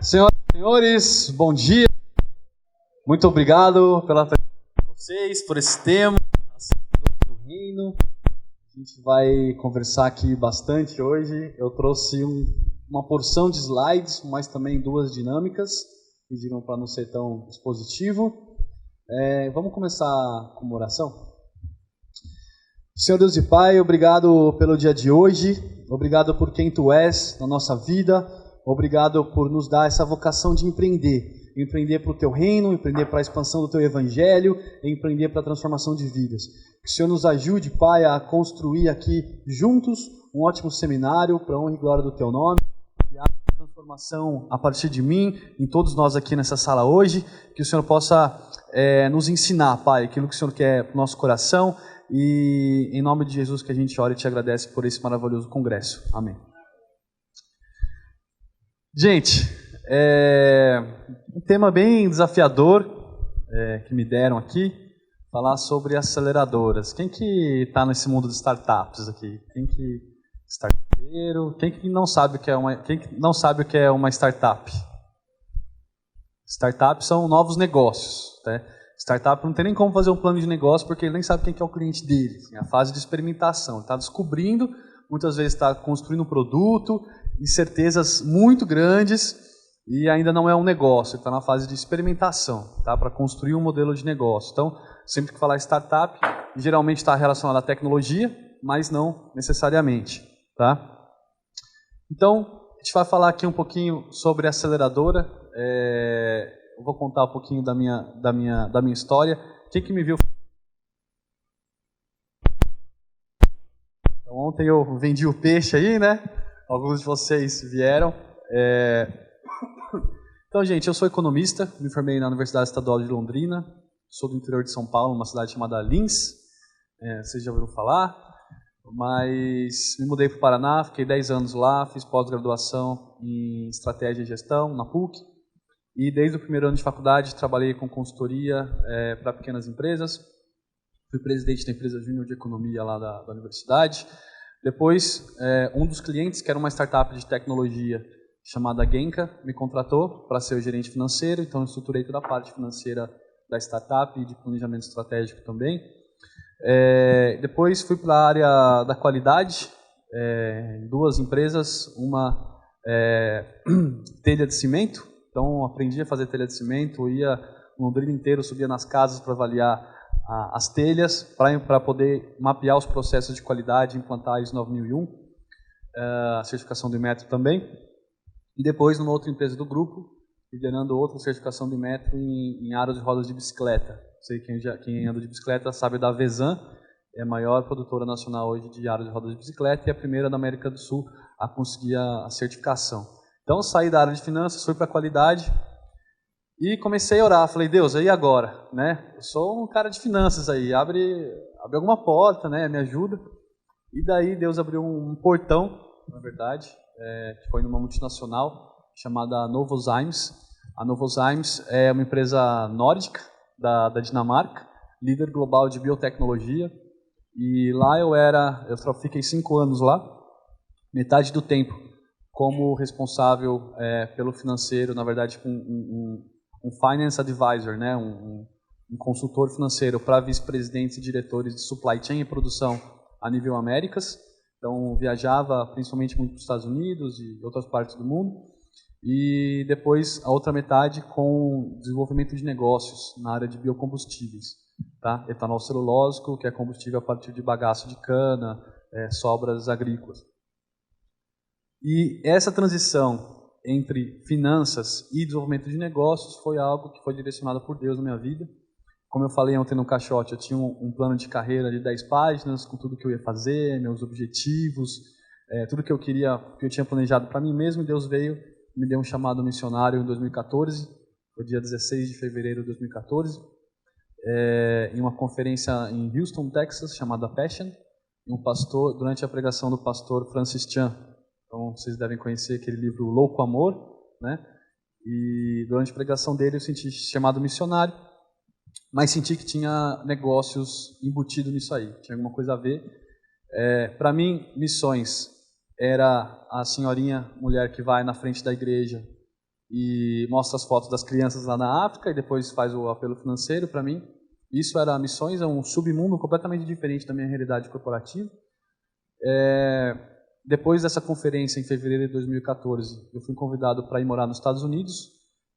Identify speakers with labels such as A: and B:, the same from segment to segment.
A: Senhoras e senhores, bom dia. Muito obrigado pela presença de vocês, por esse tema, do reino. A gente vai conversar aqui bastante hoje. Eu trouxe uma porção de slides, mas também duas dinâmicas. Pediram para não ser tão expositivo. Vamos começar com uma oração? Senhor Deus e Pai, obrigado pelo dia de hoje. Obrigado por quem Tu és na nossa vida. Obrigado por nos dar essa vocação de empreender. Empreender para o Teu reino, empreender para a expansão do Teu evangelho, empreender para a transformação de vidas. Que o Senhor nos ajude, Pai, a construir aqui juntos um ótimo seminário para a honra e glória do Teu nome. Que haja transformação a partir de mim, em todos nós aqui nessa sala hoje. Que o Senhor possa nos ensinar, Pai, aquilo que o Senhor quer para o nosso coração. E em nome de Jesus que a gente ora e te agradece por esse maravilhoso congresso. Amém. Gente, um tema bem desafiador que me deram aqui, falar sobre aceleradoras. Quem que está nesse mundo de startups aqui? Startupeiro? Quem que não sabe o que é uma startup? Startups são novos negócios, né? Startup não tem nem como fazer um plano de negócio porque ele nem sabe quem que é o cliente dele. É a fase de experimentação. Está descobrindo, muitas vezes está construindo um produto, incertezas muito grandes e ainda não é um negócio. Está na fase de experimentação, tá? Para construir um modelo de negócio. Então, sempre que falar startup, geralmente está relacionado à tecnologia, mas não necessariamente. Tá? Então, a gente vai falar aqui um pouquinho sobre a aceleradora. Eu vou contar um pouquinho da minha história. Quem que me viu? Então, ontem eu vendi o peixe aí, né? Alguns de vocês vieram. Então, gente, eu sou economista, me formei na Universidade Estadual de Londrina, sou do interior de São Paulo, uma cidade chamada Lins, vocês já ouviram falar, mas me mudei para o Paraná, fiquei 10 anos lá, fiz pós-graduação em estratégia e gestão na PUC, e desde o primeiro ano de faculdade trabalhei com consultoria para pequenas empresas, fui presidente da empresa Júnior de Economia lá da universidade. Depois, um dos clientes, que era uma startup de tecnologia chamada Genka, me contratou para ser o gerente financeiro, então eu estruturei toda a parte financeira da startup e de planejamento estratégico também. Depois fui para a área da qualidade, em duas empresas, uma telha de cimento, então aprendi a fazer telha de cimento, ia no Londrina inteiro, subia nas casas para avaliar as telhas, para poder mapear os processos de qualidade, implantar a ISO 9001, a certificação do Inmetro também. E depois, numa outra empresa do grupo, liderando outra certificação do Inmetro em aros de rodas de bicicleta. Não sei quem anda de bicicleta sabe da Vezan, é a maior produtora nacional hoje de aros de rodas de bicicleta e a primeira da América do Sul a conseguir a certificação. Então, saí da área de finanças, fui para a qualidade e comecei a orar. Falei, Deus, e agora? Né? Eu sou um cara de finanças aí, abre alguma porta, né? Me ajuda. E daí Deus abriu um portão, na verdade, que foi numa multinacional chamada Novozymes. A Novozymes é uma empresa nórdica da Dinamarca, líder global de biotecnologia. E lá eu fiquei 5 anos lá, metade do tempo como responsável pelo financeiro, na verdade um finance advisor, né, um consultor financeiro para vice-presidentes e diretores de supply chain e produção a nível Américas. Então, viajava principalmente muito para os Estados Unidos e outras partes do mundo. E depois, a outra metade com desenvolvimento de negócios na área de biocombustíveis. Tá? Etanol celulósico, que é combustível a partir de bagaço de cana, sobras agrícolas. E essa transição entre finanças e desenvolvimento de negócios foi algo que foi direcionado por Deus na minha vida. Como eu falei ontem no caixote, eu tinha um plano de carreira de 10 páginas, com tudo que eu ia fazer, meus objetivos, tudo que eu tinha planejado para mim mesmo, e Deus veio e me deu um chamado missionário em 2014, foi dia 16 de fevereiro de 2014, em uma conferência em Houston, Texas, chamada Passion, durante a pregação do pastor Francis Chan. Então, vocês devem conhecer aquele livro Louco Amor, né? E durante a pregação dele eu senti chamado missionário, mas senti que tinha negócios embutidos nisso aí, tinha alguma coisa a ver. Para mim, missões era a senhorinha mulher que vai na frente da igreja e mostra as fotos das crianças lá na África e depois faz o apelo financeiro para mim. Isso era Missões, é um submundo completamente diferente da minha realidade corporativa. Depois dessa conferência, em fevereiro de 2014, eu fui convidado para ir morar nos Estados Unidos,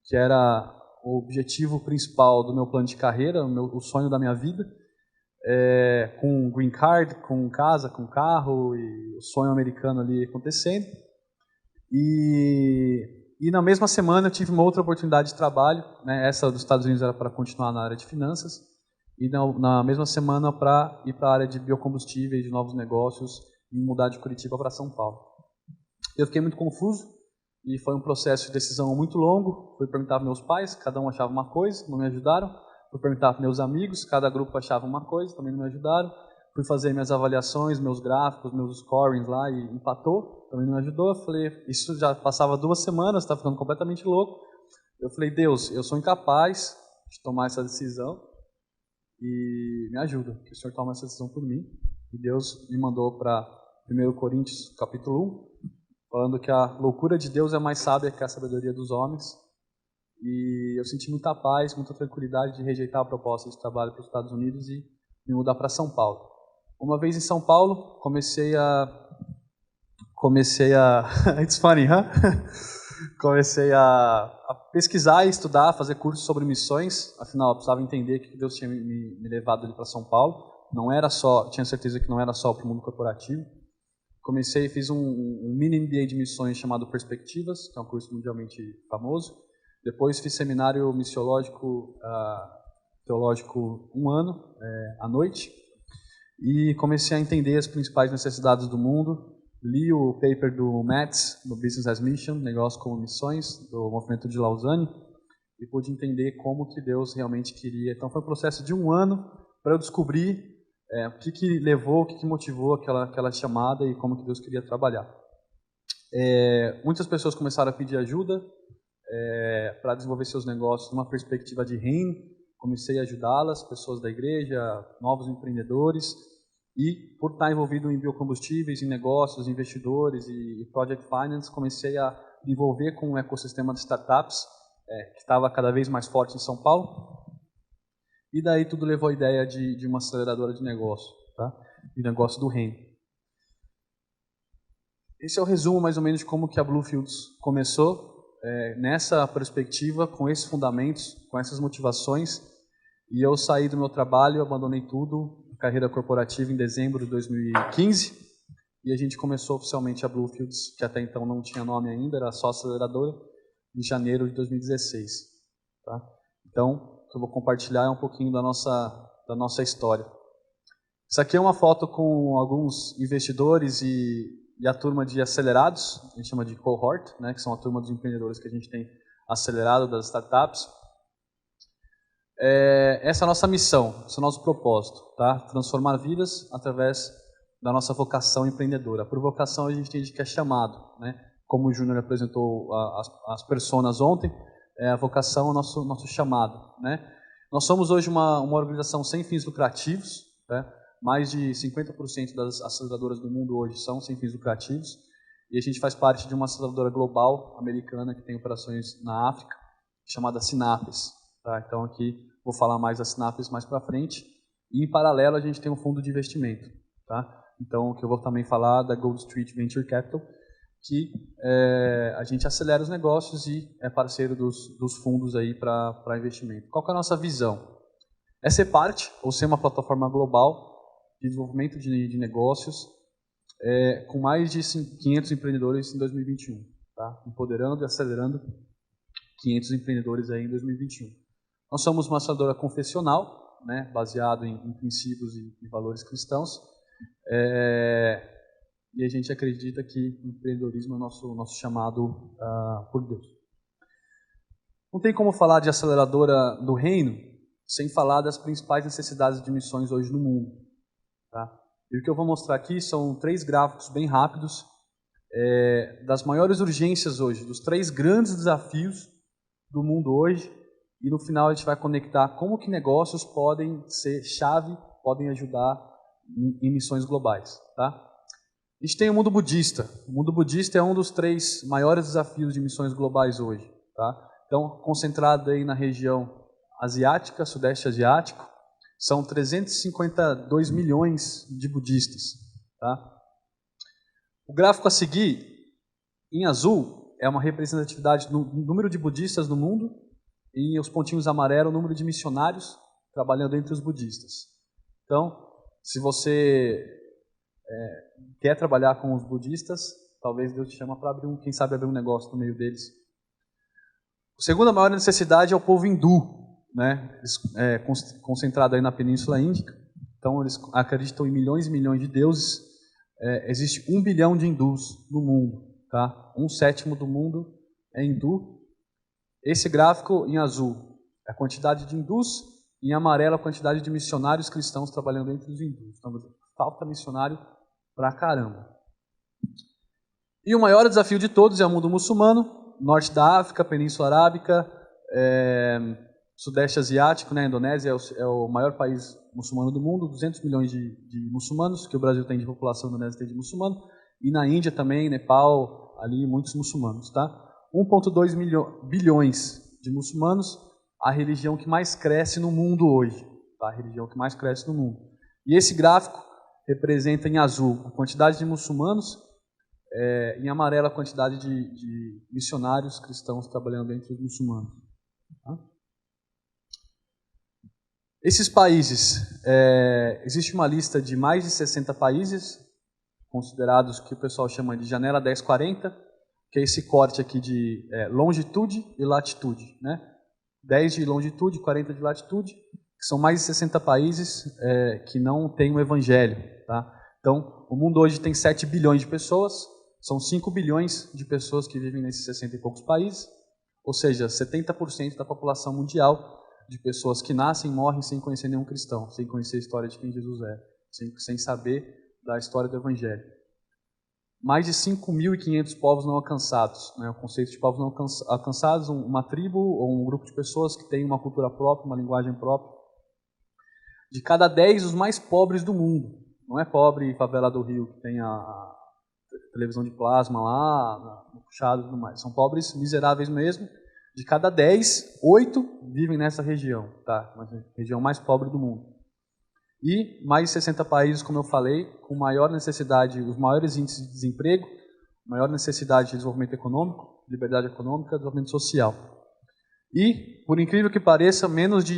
A: que era o objetivo principal do meu plano de carreira, o sonho da minha vida, com green card, com casa, com carro, e o sonho americano ali acontecendo. E na mesma semana eu tive uma outra oportunidade de trabalho, né? Essa dos Estados Unidos era para continuar na área de finanças, e na mesma semana para ir para a área de biocombustíveis, de novos negócios, e mudar de Curitiba para São Paulo. Eu fiquei muito confuso, e foi um processo de decisão muito longo. Fui perguntar para meus pais, cada um achava uma coisa, não me ajudaram. Fui perguntar para meus amigos, cada grupo achava uma coisa, também não me ajudaram. Fui fazer minhas avaliações, meus gráficos, meus scorings lá, e empatou, também não me ajudou. Eu falei, isso já passava 2 semanas, está ficando completamente louco. Eu falei, Deus, eu sou incapaz de tomar essa decisão, e me ajuda, que o Senhor toma essa decisão por mim. E Deus me mandou para 1 Coríntios, capítulo 1, falando que a loucura de Deus é mais sábia que a sabedoria dos homens. E eu senti muita paz, muita tranquilidade de rejeitar a proposta de trabalho para os Estados Unidos e me mudar para São Paulo. Uma vez em São Paulo, comecei a it's funny, huh? Comecei a pesquisar e estudar, fazer cursos sobre missões. Afinal, eu precisava entender que Deus tinha me levado ali para São Paulo. Não era só, tinha certeza que não era só para o mundo corporativo. Fiz um mini MBA de missões chamado Perspectivas, que é um curso mundialmente famoso. Depois fiz seminário missiológico teológico 1 ano, à noite, e comecei a entender as principais necessidades do mundo. Li o paper do Metz, do Business as Mission, Negócio como Missões, do movimento de Lausanne, e pude entender como que Deus realmente queria. Então foi um processo de 1 ano para eu descobrir o que levou, o que motivou aquela chamada e como que Deus queria trabalhar. Muitas pessoas começaram a pedir ajuda para desenvolver seus negócios numa perspectiva de reino. Comecei a ajudá-las, pessoas da igreja, novos empreendedores, e por estar envolvido em biocombustíveis, em negócios, investidores e project finance, comecei a me envolver com um ecossistema de startups que estava cada vez mais forte em São Paulo. E daí tudo levou à ideia de uma aceleradora de negócio, tá? De negócio do reino. Esse é o resumo mais ou menos de como que a Bluefields começou, nessa perspectiva, com esses fundamentos, com essas motivações. E eu saí do meu trabalho, abandonei tudo, carreira corporativa, em dezembro de 2015, e a gente começou oficialmente a Bluefields, que até então não tinha nome ainda, era só aceleradora, em janeiro de 2016. Tá? Então, o que eu vou compartilhar é um pouquinho da nossa história. Isso aqui é uma foto com alguns investidores e a turma de acelerados, a gente chama de cohort, né, que são a turma dos empreendedores que a gente tem acelerado das startups. Essa é a nossa missão, esse é o nosso propósito, tá? Transformar vidas através da nossa vocação empreendedora. Por vocação a gente entende que é chamado, né? Como o Júnior apresentou as personas ontem, a vocação é o nosso chamado, né? Nós somos hoje uma organização sem fins lucrativos, né? Mais de 50% das aceleradoras do mundo hoje são sem fins lucrativos, e a gente faz parte de uma aceleradora global americana que tem operações na África, chamada Sinapes. Tá? Então aqui vou falar mais da Sinapes mais para frente, e em paralelo a gente tem um fundo de investimento. Tá? Então que eu vou também falar da Gold Street Venture Capital, que a gente acelera os negócios e é parceiro dos fundos aí para investimento. Qual que é a nossa visão? É ser parte, ou ser uma plataforma global de desenvolvimento de negócios, com mais de 500 empreendedores em 2021. Tá? Empoderando e acelerando 500 empreendedores aí em 2021. Nós somos uma aceleradora confessional, né, baseado em princípios e valores cristãos, e a gente acredita que o empreendedorismo é o nosso chamado por Deus. Não tem como falar de aceleradora do reino sem falar das principais necessidades de missões hoje no mundo. Tá? E o que eu vou mostrar aqui são 3 gráficos bem rápidos das maiores urgências hoje, dos 3 grandes desafios do mundo hoje, e no final a gente vai conectar como que negócios podem ser chave, podem ajudar em missões globais. Tá? A gente tem o mundo budista. O mundo budista é um dos 3 maiores desafios de missões globais hoje. tá? Então, concentrado aí na região asiática, sudeste asiático, são 352 milhões de budistas, tá? O gráfico a seguir, em azul, é uma representatividade do número de budistas no mundo, e os pontinhos amarelos, o número de missionários trabalhando entre os budistas. Então, se você quer trabalhar com os budistas, talvez Deus te chama para abrir quem sabe abrir um negócio no meio deles. A segunda maior necessidade é o povo hindu, né? Concentrado aí na Península Índica. Então, eles acreditam em milhões e milhões de deuses. Existe 1 bilhão de hindus no mundo, tá? 1/7 do mundo é hindu. Esse gráfico em azul é a quantidade de hindus, e em amarelo a quantidade de missionários cristãos trabalhando entre os hindus. Então, falta missionário pra caramba. E o maior desafio de todos é o mundo muçulmano, norte da África, Península Arábica, Sudeste Asiático, né? A Indonésia é o maior país muçulmano do mundo, 200 milhões de muçulmanos, que o Brasil tem de população, a Indonésia tem de muçulmano, e na Índia também, Nepal, ali muitos muçulmanos, tá? 1,2 bilhões de muçulmanos, a religião que mais cresce no mundo hoje, tá? A religião que mais cresce no mundo. E esse gráfico representa em azul a quantidade de muçulmanos, em amarelo a quantidade de missionários cristãos trabalhando entre os muçulmanos. Tá? Esses países, existe uma lista de mais de 60 países, considerados que o pessoal chama de janela 1040, que é esse corte aqui de longitude e latitude, né? 10 de longitude, 40 de latitude, que são mais de 60 países que não têm o evangelho. Tá? Então, o mundo hoje tem 7 bilhões de pessoas, são 5 bilhões de pessoas que vivem nesses 60 e poucos países, ou seja, 70% da população mundial de pessoas que nascem e morrem sem conhecer nenhum cristão, sem conhecer a história de quem Jesus é, sem saber da história do evangelho. Mais de 5.500 povos não alcançados, né? O conceito de povos não alcançados, uma tribo ou um grupo de pessoas que tem uma cultura própria, uma linguagem própria. De cada 10, os mais pobres do mundo. Não é pobre favela do Rio, que tem a televisão de plasma lá, no puxado e tudo mais. São pobres miseráveis mesmo. De cada 10, 8 vivem nessa região, tá? A região mais pobre do mundo. E mais de 60 países, como eu falei, com maior necessidade, os maiores índices de desemprego, maior necessidade de desenvolvimento econômico, liberdade econômica, desenvolvimento social. E, por incrível que pareça,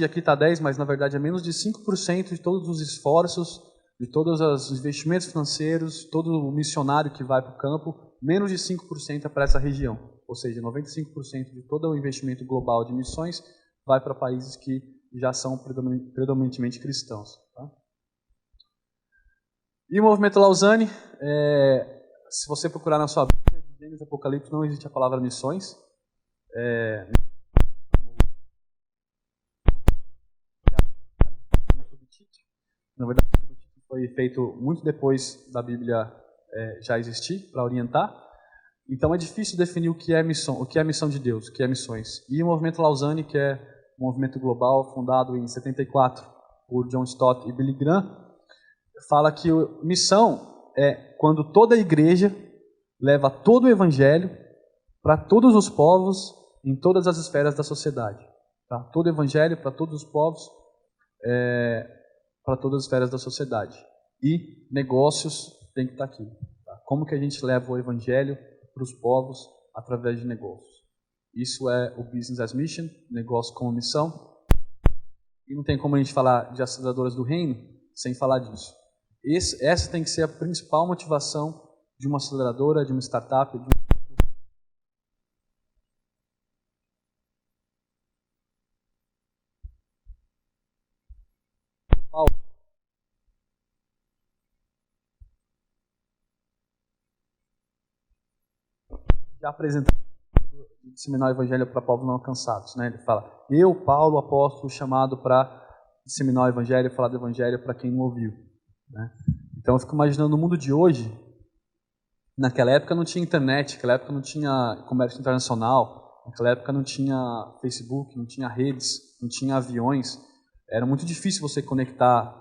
A: aqui está 10, mas na verdade é menos de 5% de todos os esforços, de todos os investimentos financeiros, todo o missionário que vai para o campo, menos de 5% é para essa região. Ou seja, 95% de todo o investimento global de missões vai para países que já são predominantemente cristãos. Tá? E o movimento Lausanne, se você procurar na sua Bíblia, de Gênesis e Apocalipse, não existe a palavra missões. Na verdade, o subtítulo foi feito muito depois da Bíblia já existir, para orientar. Então é difícil definir o que é a missão de Deus, o que é missões. E o movimento Lausanne, que é um movimento global fundado em 74 por John Stott e Billy Graham, fala que missão é quando toda a igreja leva todo o evangelho para todos os povos em todas as esferas da sociedade. Tá? Todo o evangelho para todos os povos, para todas as esferas da sociedade. E negócios tem que estar aqui. Tá? Como que a gente leva o evangelho para os povos através de negócios? Isso é o Business as Mission, negócio como missão. E não tem como a gente falar de aceleradoras do reino sem falar disso. Essa tem que ser a principal motivação de uma aceleradora, de uma startup, já apresentado de disseminar o evangelho para povos não alcançados. Né? Ele fala, eu, Paulo, apóstolo, chamado para disseminar o evangelho, falar do evangelho para quem não ouviu. Né? Então eu fico imaginando no mundo de hoje, naquela época não tinha internet, naquela época não tinha comércio internacional, naquela época não tinha Facebook, não tinha redes, não tinha aviões, era muito difícil você conectar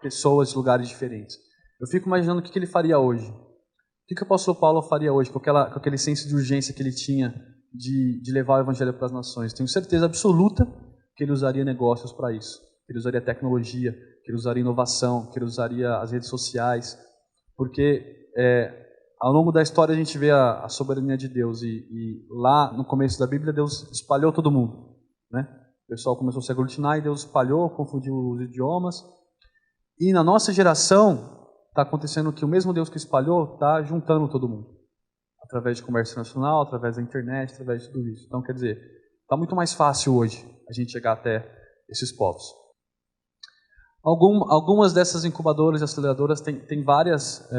A: pessoas de lugares diferentes. Eu fico imaginando o que ele faria hoje. O que o apóstolo Paulo faria hoje com aquele senso de urgência que ele tinha de levar o evangelho para as nações. Tenho certeza absoluta que ele usaria negócios para isso, que ele usaria tecnologia, que ele usaria inovação, que ele usaria as redes sociais, porque ao longo da história a gente vê a soberania de Deus e lá no começo da Bíblia Deus espalhou todo mundo, né? O pessoal começou a se aglutinar e Deus espalhou, confundiu os idiomas. E na nossa geração está acontecendo que o mesmo Deus que espalhou está juntando todo mundo, através de comércio internacional, através da internet, através de tudo isso. Então, quer dizer, está muito mais fácil hoje a gente chegar até esses povos. Algumas dessas incubadoras e aceleradoras tem várias,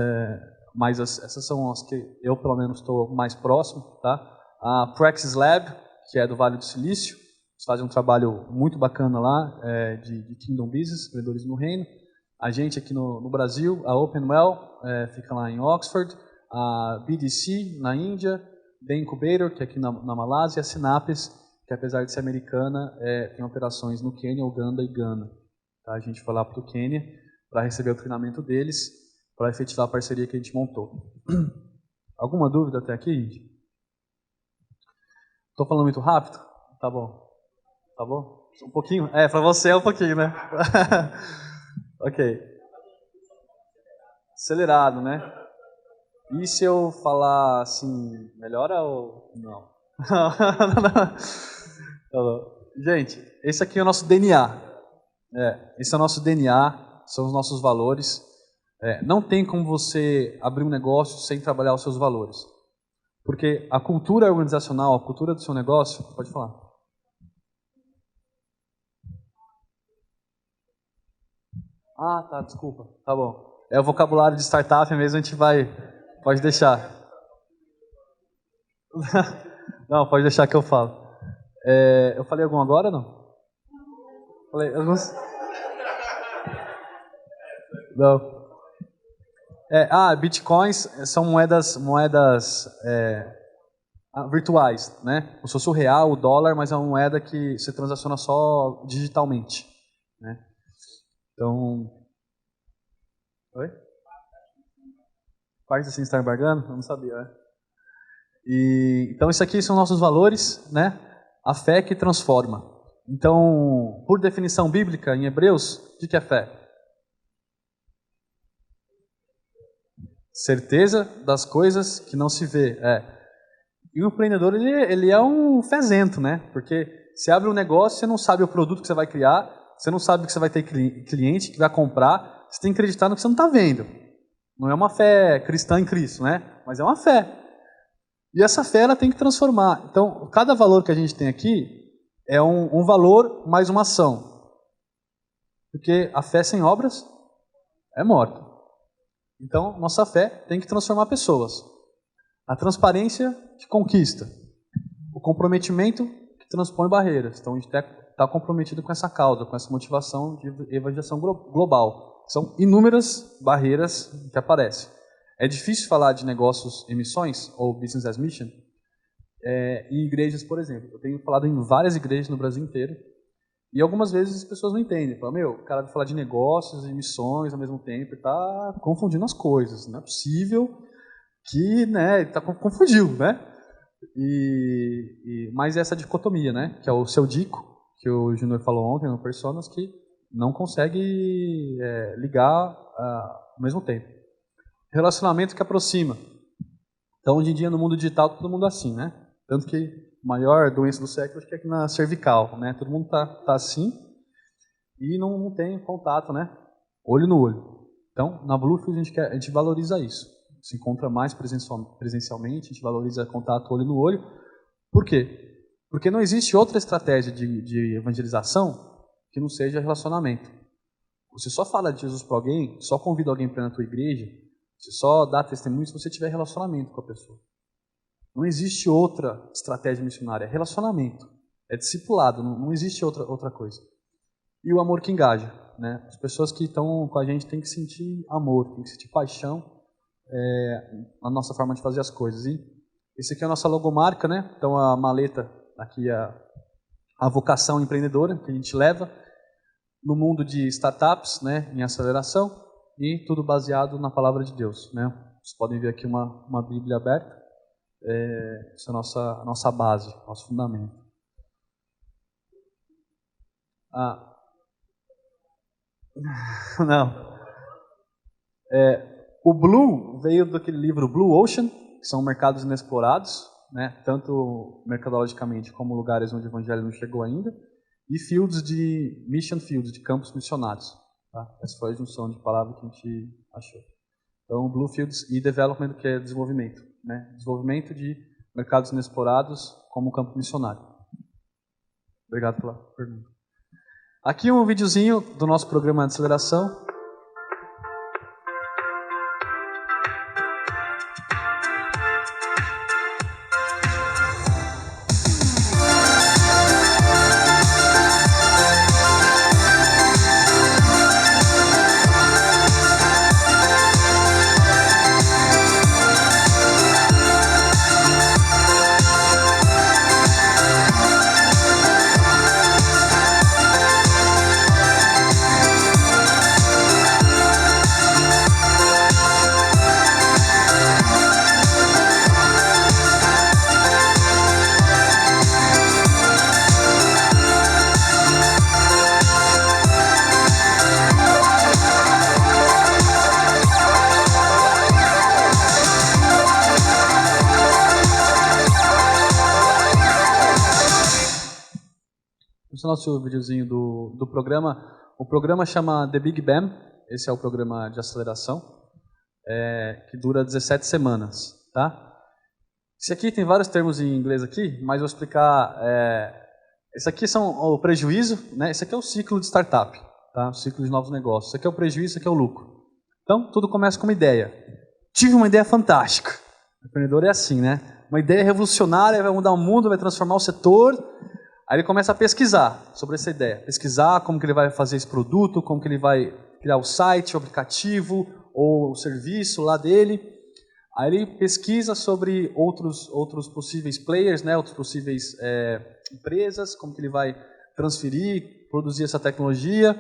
A: mas essas são as que eu, pelo menos, estou mais próximo. Tá? A Praxis Lab, que é do Vale do Silício, eles fazem um trabalho muito bacana lá, de Kingdom Business, empreendedorismo no reino. A gente aqui no Brasil, a Openwell, fica lá em Oxford, a BDC na Índia, The Incubator, que é aqui na Malásia, e a Synapse, que apesar de ser americana, tem operações no Quênia, Uganda e Gana. Tá? A gente foi lá para o Quênia para receber o treinamento deles, para efetivar a parceria que a gente montou. Alguma dúvida até aqui, gente? Estou falando muito rápido? Tá bom. Tá bom? Um pouquinho? Para você é um pouquinho, né? Ok. Acelerado, né? E se eu falar assim, melhora ou não? Gente, esse aqui é o nosso DNA. Esse é o nosso DNA, são os nossos valores. Não tem como você abrir um negócio sem trabalhar os seus valores. Porque a cultura organizacional, a cultura do seu negócio, pode falar. Ah, tá, desculpa. Tá bom. É o vocabulário de startup mesmo, a gente vai... Pode deixar. Não, pode deixar que eu falo. Eu falei algum agora ou não? Falei alguns? Não. Bitcoins são moedas virtuais, né? Como se fosse o real, o dólar, mas é uma moeda que se transaciona só digitalmente, né? Então... Oi? Parte assim está embargando? Eu não sabia, né? Então, isso aqui são nossos valores, né? A fé que transforma. Então, por definição bíblica, em Hebreus, o que é fé? Certeza das coisas que não se vê. E o empreendedor, ele é um fezento, né? Porque você abre um negócio, você não sabe o produto que você vai criar, você não sabe que você vai ter cliente que vai comprar, você tem que acreditar no que você não está vendo. Não é uma fé cristã em Cristo, né? Mas é uma fé. E essa fé ela tem que transformar. Então, cada valor que a gente tem aqui é um valor mais uma ação. Porque a fé sem obras é morta. Então, nossa fé tem que transformar pessoas. A transparência que conquista. O comprometimento que transpõe barreiras. Então, a gente está comprometido com essa causa, com essa motivação de evangelização global. São inúmeras barreiras que aparecem. É difícil falar de negócios em missões, ou business as mission, em igrejas, por exemplo. Eu tenho falado em várias igrejas no Brasil inteiro, e algumas vezes as pessoas não entendem. Falam, o cara vai falar de negócios e missões ao mesmo tempo e está confundindo as coisas. Não é possível que, né, ele confundiu, né? Mas essa dicotomia, né, que é o seu dico, que o Júnior falou ontem no Personas, que não consegue ligar ao mesmo tempo. Relacionamento que aproxima. Então, hoje em dia, no mundo digital, todo mundo é assim, né? Tanto que a maior doença do século acho que é aqui na cervical, né? Todo mundo tá assim e não tem contato, né? Olho no olho. Então, na Bluefield a gente valoriza isso. Se encontra mais presencialmente, a gente valoriza contato olho no olho. Por quê? Porque não existe outra estratégia de evangelização que não seja relacionamento. Você só fala de Jesus para alguém, só convida alguém para ir na tua igreja, você só dá testemunho se você tiver relacionamento com a pessoa. Não existe outra estratégia missionária, é relacionamento, é discipulado, não existe outra coisa. E o amor que engaja, né? As pessoas que estão com a gente têm que sentir amor, têm que sentir paixão na nossa forma de fazer as coisas. E esse aqui é a nossa logomarca, né? Então a maleta aqui é a vocação empreendedora que a gente leva no mundo de startups, né, em aceleração, e tudo baseado na palavra de Deus, né? Vocês podem ver aqui uma Bíblia aberta. Essa é a nossa base, nosso fundamento. Não. O Blue veio daquele livro Blue Ocean, que são mercados inexplorados, né, tanto mercadologicamente como lugares onde o evangelho não chegou ainda, e fields de mission fields, de campos missionários. Tá? Essa foi a junção de palavras que a gente achou. Então, Blue Fields e Development, que é desenvolvimento. Né? Desenvolvimento de mercados inexplorados como campo missionário. Obrigado pela pergunta. Aqui um videozinho do nosso programa de aceleração. Esse é o nosso videozinho do programa. O programa chama The Big Bang. Esse é o programa de aceleração, que dura 17 semanas. Tá? Esse aqui tem vários termos em inglês aqui, mas vou explicar. Esse aqui são o prejuízo, né? Esse aqui é o ciclo de startup, tá? O ciclo de novos negócios. Esse aqui é o prejuízo, esse aqui é o lucro. Então, tudo começa com uma ideia. Tive uma ideia fantástica. O empreendedor é assim, né? Uma ideia revolucionária, vai mudar o mundo, vai transformar o setor. Aí ele começa a pesquisar sobre essa ideia. Pesquisar como que ele vai fazer esse produto, como que ele vai criar o site, o aplicativo ou o serviço lá dele. Aí ele pesquisa sobre outros possíveis players, né, outros possíveis empresas, como que ele vai transferir, produzir essa tecnologia.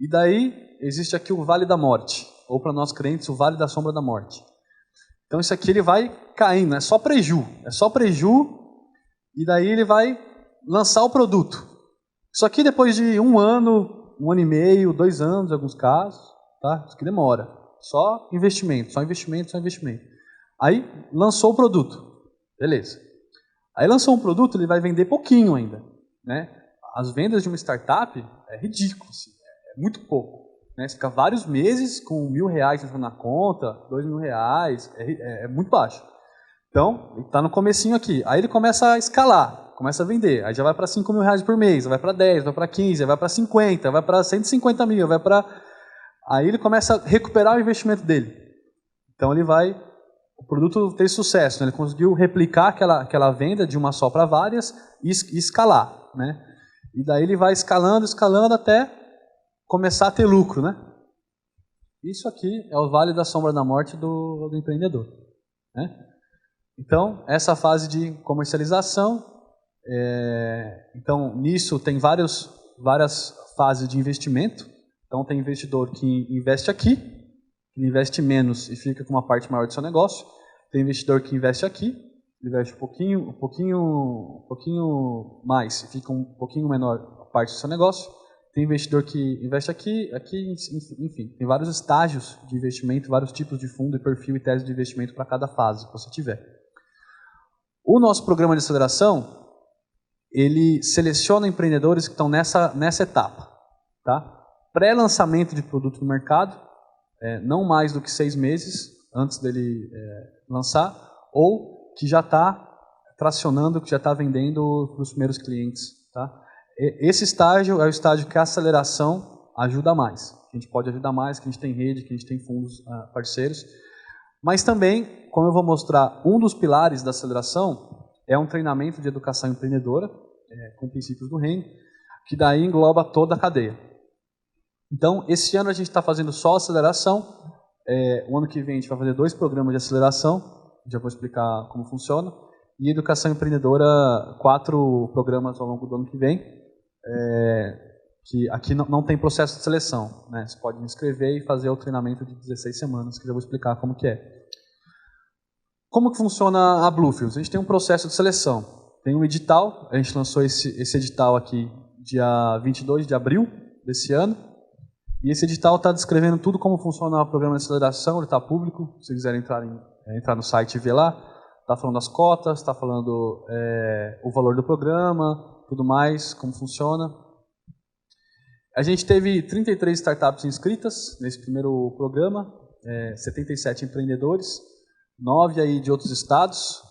A: E daí existe aqui o Vale da Morte, ou para nós crentes, o Vale da Sombra da Morte. Então isso aqui ele vai caindo, é só preju, e daí ele vai lançar o produto. Isso aqui depois de 1 ano, 1 ano e meio, 2 anos em alguns casos, tá? Isso aqui demora. Só investimento. Aí lançou o produto. Beleza. Aí lançou um produto, ele vai vender pouquinho ainda. Né? As vendas de uma startup é ridículo. Assim, é muito pouco. Né? Você fica vários meses com R$1.000 entrando na conta, R$2.000, é muito baixo. Então, ele está no comecinho aqui. Aí ele começa a escalar, começa a vender. Aí já vai para R$5.000 por mês, vai para 10, vai para 15, vai para 50, vai para 150 mil, vai para... Aí ele começa a recuperar o investimento dele. Então ele vai... O produto teve sucesso, né? Ele conseguiu replicar aquela venda de uma só para várias e escalar, né? E daí ele vai escalando até começar a ter lucro, né? Isso aqui é o Vale da Sombra da Morte do empreendedor, né? Então, essa fase de comercialização, então nisso tem várias fases de investimento. Então tem investidor que investe aqui, que investe menos e fica com uma parte maior do seu negócio. Tem investidor que investe aqui, investe um pouquinho mais e fica um pouquinho menor a parte do seu negócio. Tem investidor que investe aqui, enfim, tem vários estágios de investimento, vários tipos de fundo e perfil e tese de investimento para cada fase que você tiver. O nosso programa de aceleração, ele seleciona empreendedores que estão nessa etapa, tá? Pré-lançamento de produto no mercado, não mais do que 6 meses antes dele lançar, ou que já está tracionando, que já está vendendo para os primeiros clientes. Tá? Esse estágio é o estágio que a aceleração ajuda mais. A gente pode ajudar mais, que a gente tem rede, que a gente tem fundos parceiros. Mas também, como eu vou mostrar, um dos pilares da aceleração é um treinamento de educação empreendedora, com princípios do reino, que daí engloba toda a cadeia. Então, esse ano a gente está fazendo só aceleração. O ano que vem a gente vai fazer 2 programas de aceleração. Já vou explicar como funciona. E educação empreendedora, 4 programas ao longo do ano que vem. Que aqui não tem processo de seleção. Né? Você pode se inscrever e fazer o treinamento de 16 semanas, que eu já vou explicar como que é. Como que funciona a Bluefields? A gente tem um processo de seleção. Tem um edital, a gente lançou esse edital aqui dia 22 de abril desse ano. E esse edital está descrevendo tudo como funciona o programa de aceleração, ele está público, se quiserem entrar no site e ver lá. Está falando das cotas, está falando o valor do programa, tudo mais, como funciona. A gente teve 33 startups inscritas nesse primeiro programa, 77 empreendedores, 9 aí de outros estados,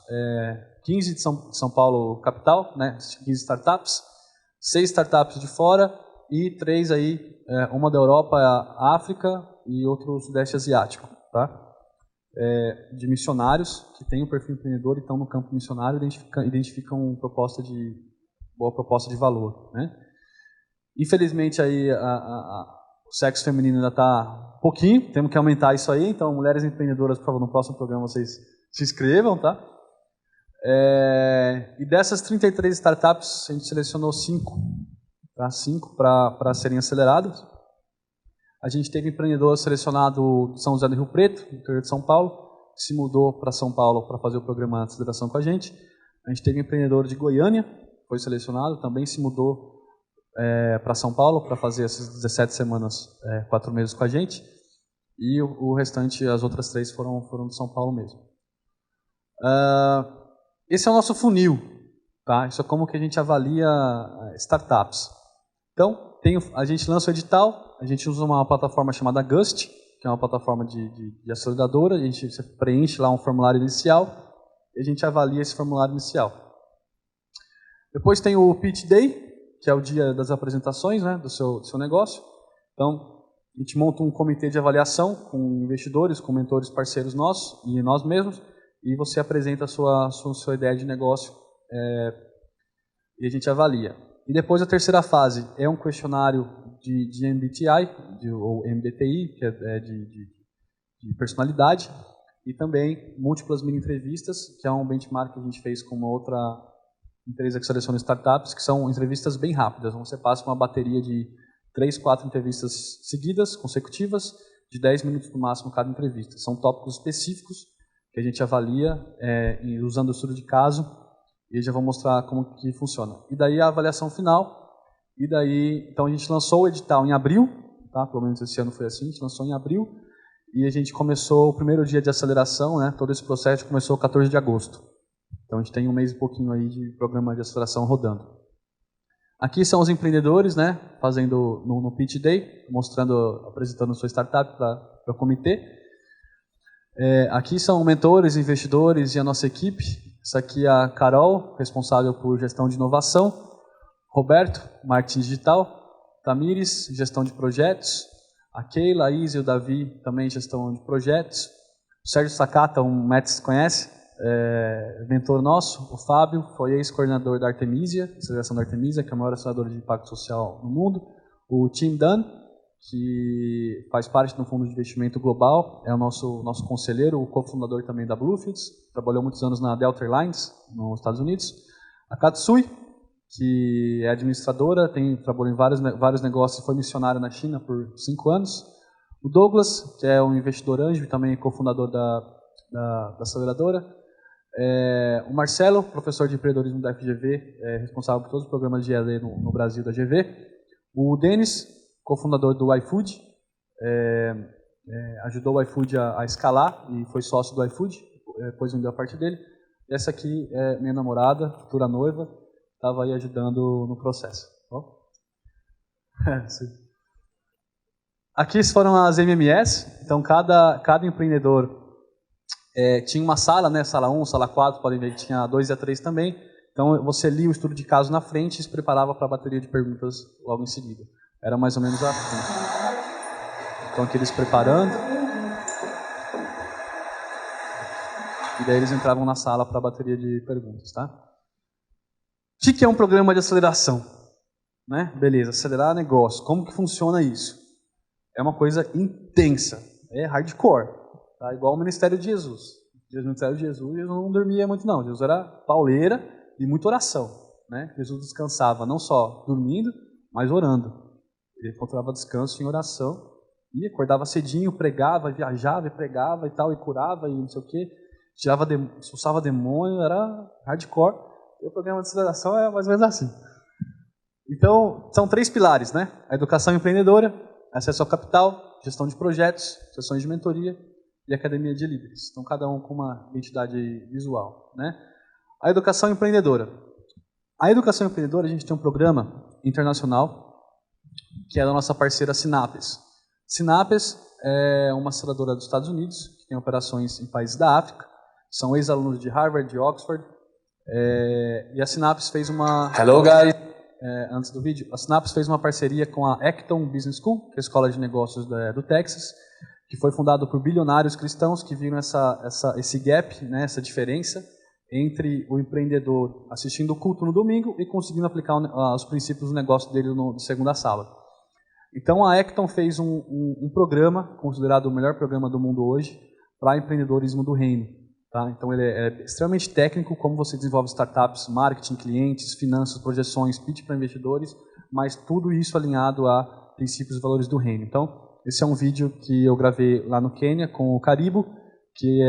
A: 15 de São Paulo capital, né, 15 startups, 6 startups de fora e 3 aí, uma da Europa, a África e outro sudeste asiático, tá? De missionários que têm o perfil empreendedor e estão no campo missionário e identificam boa proposta de valor, né? Infelizmente aí o sexo feminino ainda está pouquinho, temos que aumentar isso aí, então mulheres empreendedoras, por favor, no próximo programa vocês se inscrevam, tá? E dessas 33 startups, a gente selecionou 5, tá? 5 para serem aceleradas. A gente teve empreendedor selecionado de São José do Rio Preto, no interior de São Paulo, que se mudou para São Paulo para fazer o programa de aceleração com a gente. A gente teve empreendedor de Goiânia, foi selecionado, também se mudou para São Paulo para fazer essas 17 semanas, 4 meses com a gente. E o restante, as outras 3 foram de São Paulo mesmo. Esse é o nosso funil, tá? Isso é como que a gente avalia startups. Então, a gente lança o edital, a gente usa uma plataforma chamada Gust, que é uma plataforma de aceleradora, você preenche lá um formulário inicial e a gente avalia esse formulário inicial. Depois tem o Pitch Day, que é o dia das apresentações, né, do seu negócio. Então, a gente monta um comitê de avaliação com investidores, com mentores parceiros nossos e nós mesmos, e você apresenta a sua ideia de negócio e a gente avalia. E depois a terceira fase é um questionário de MBTI, ou MBTI, que é de personalidade, e também múltiplas mini-entrevistas, que é um benchmark que a gente fez com uma outra empresa que seleciona startups, que são entrevistas bem rápidas. Você passa uma bateria de 3, 4 entrevistas seguidas, consecutivas, de 10 minutos no máximo cada entrevista. São tópicos específicos que a gente avalia usando o estudo de caso, e eu já vou mostrar como que funciona. E daí a avaliação final, então a gente lançou o edital em abril, tá? Pelo menos esse ano foi assim, a gente lançou em abril, e a gente começou o primeiro dia de aceleração, né? Todo esse processo começou 14 de agosto. Então a gente tem um mês e pouquinho aí de programa de aceleração rodando. Aqui são os empreendedores, né? Fazendo no Pitch Day, apresentando sua startup para o comitê. Aqui são mentores, investidores e a nossa equipe. Essa aqui é a Carol, responsável por gestão de inovação. Roberto, marketing digital. Tamires, gestão de projetos. A Keila, a Isa e o Davi, também gestão de projetos. O Sérgio Sakata, um Mets conhece, mentor nosso. O Fábio foi ex-coordenador da Artemisia, aceleração da Artemisia, que é a maior aceleradora de impacto social no mundo. O Tim Dunn, que faz parte do Fundo de Investimento Global, é o nosso conselheiro, o cofundador também da Bluefields, trabalhou muitos anos na Delta Airlines, nos Estados Unidos. A Katsui, que é administradora, trabalhou em vários negócios e foi missionária na China por 5 anos. O Douglas, que é um investidor anjo e também cofundador da aceleradora. O Marcelo, professor de empreendedorismo da FGV, responsável por todos os programas de EAD no Brasil da GV. O Denis, cofundador do iFood, ajudou o iFood a escalar e foi sócio do iFood, depois vendeu a parte dele. Essa aqui é minha namorada, futura noiva, estava aí ajudando no processo. Aqui foram as MMS, então cada empreendedor tinha uma sala, né, sala 1, sala 4, podem ver que tinha 2 e a 3 também. Então você lia o estudo de caso na frente e se preparava para a bateria de perguntas logo em seguida. Era mais ou menos assim. Então aqui eles preparando. E daí eles entravam na sala para a bateria de perguntas, tá? O que é um programa de aceleração? Né? Beleza, acelerar negócio. Como que funciona isso? É uma coisa intensa, é hardcore. Tá? Igual o Ministério de Jesus. No Ministério de Jesus não dormia muito não. Jesus era pauleira e muita oração. Né? Jesus descansava não só dormindo, mas orando. Ele encontrava descanso em oração e acordava cedinho, pregava, viajava e pregava e tal, e curava e não sei o quê. expulsava demônio, era hardcore. E o programa de aceleração é mais ou menos assim. Então, são 3 pilares, né? A educação empreendedora, acesso ao capital, gestão de projetos, sessões de mentoria e academia de líderes. Então, cada um com uma identidade visual, né? A educação empreendedora. A educação empreendedora, a gente tem um programa internacional que é da nossa parceira Sinapes. Sinapes é uma aceleradora dos Estados Unidos, que tem operações em países da África. São ex-alunos de Harvard, de Oxford. E a Sinapes fez uma... Hello, guys! Antes do vídeo, a Sinapes fez uma parceria com a Acton Business School, que é a escola de negócios do Texas, que foi fundado por bilionários cristãos que viram esse gap, né, essa diferença entre o empreendedor assistindo o culto no domingo e conseguindo aplicar os princípios do negócio dele de segunda a sábado. Então a Acton fez um programa, considerado o melhor programa do mundo hoje, para empreendedorismo do reino. Tá? Então ele é extremamente técnico, como você desenvolve startups, marketing, clientes, finanças, projeções, pitch para investidores, mas tudo isso alinhado a princípios e valores do reino. Então, esse é um vídeo que eu gravei lá no Quênia com o Karibu, que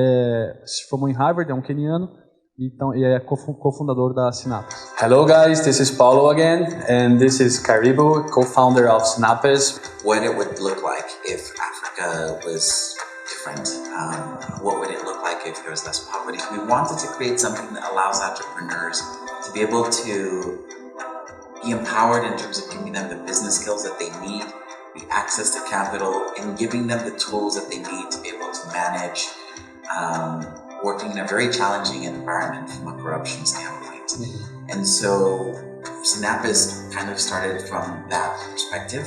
A: se formou em Harvard, é um queniano, então ele é cofundador da Sinapes. Hello guys, this is Paulo again, and this is Karibu, co-founder of Sinapes.
B: What it would look like if Africa was different. What would it look like if there was less poverty? We wanted to create something that allows entrepreneurs to be able to be empowered in terms of giving them the business skills that they need, the access to capital, and giving them the tools that they need to be able to manage working in a very challenging environment from a corruption standpoint. Mm-hmm. And so Sinapes kind of started from that perspective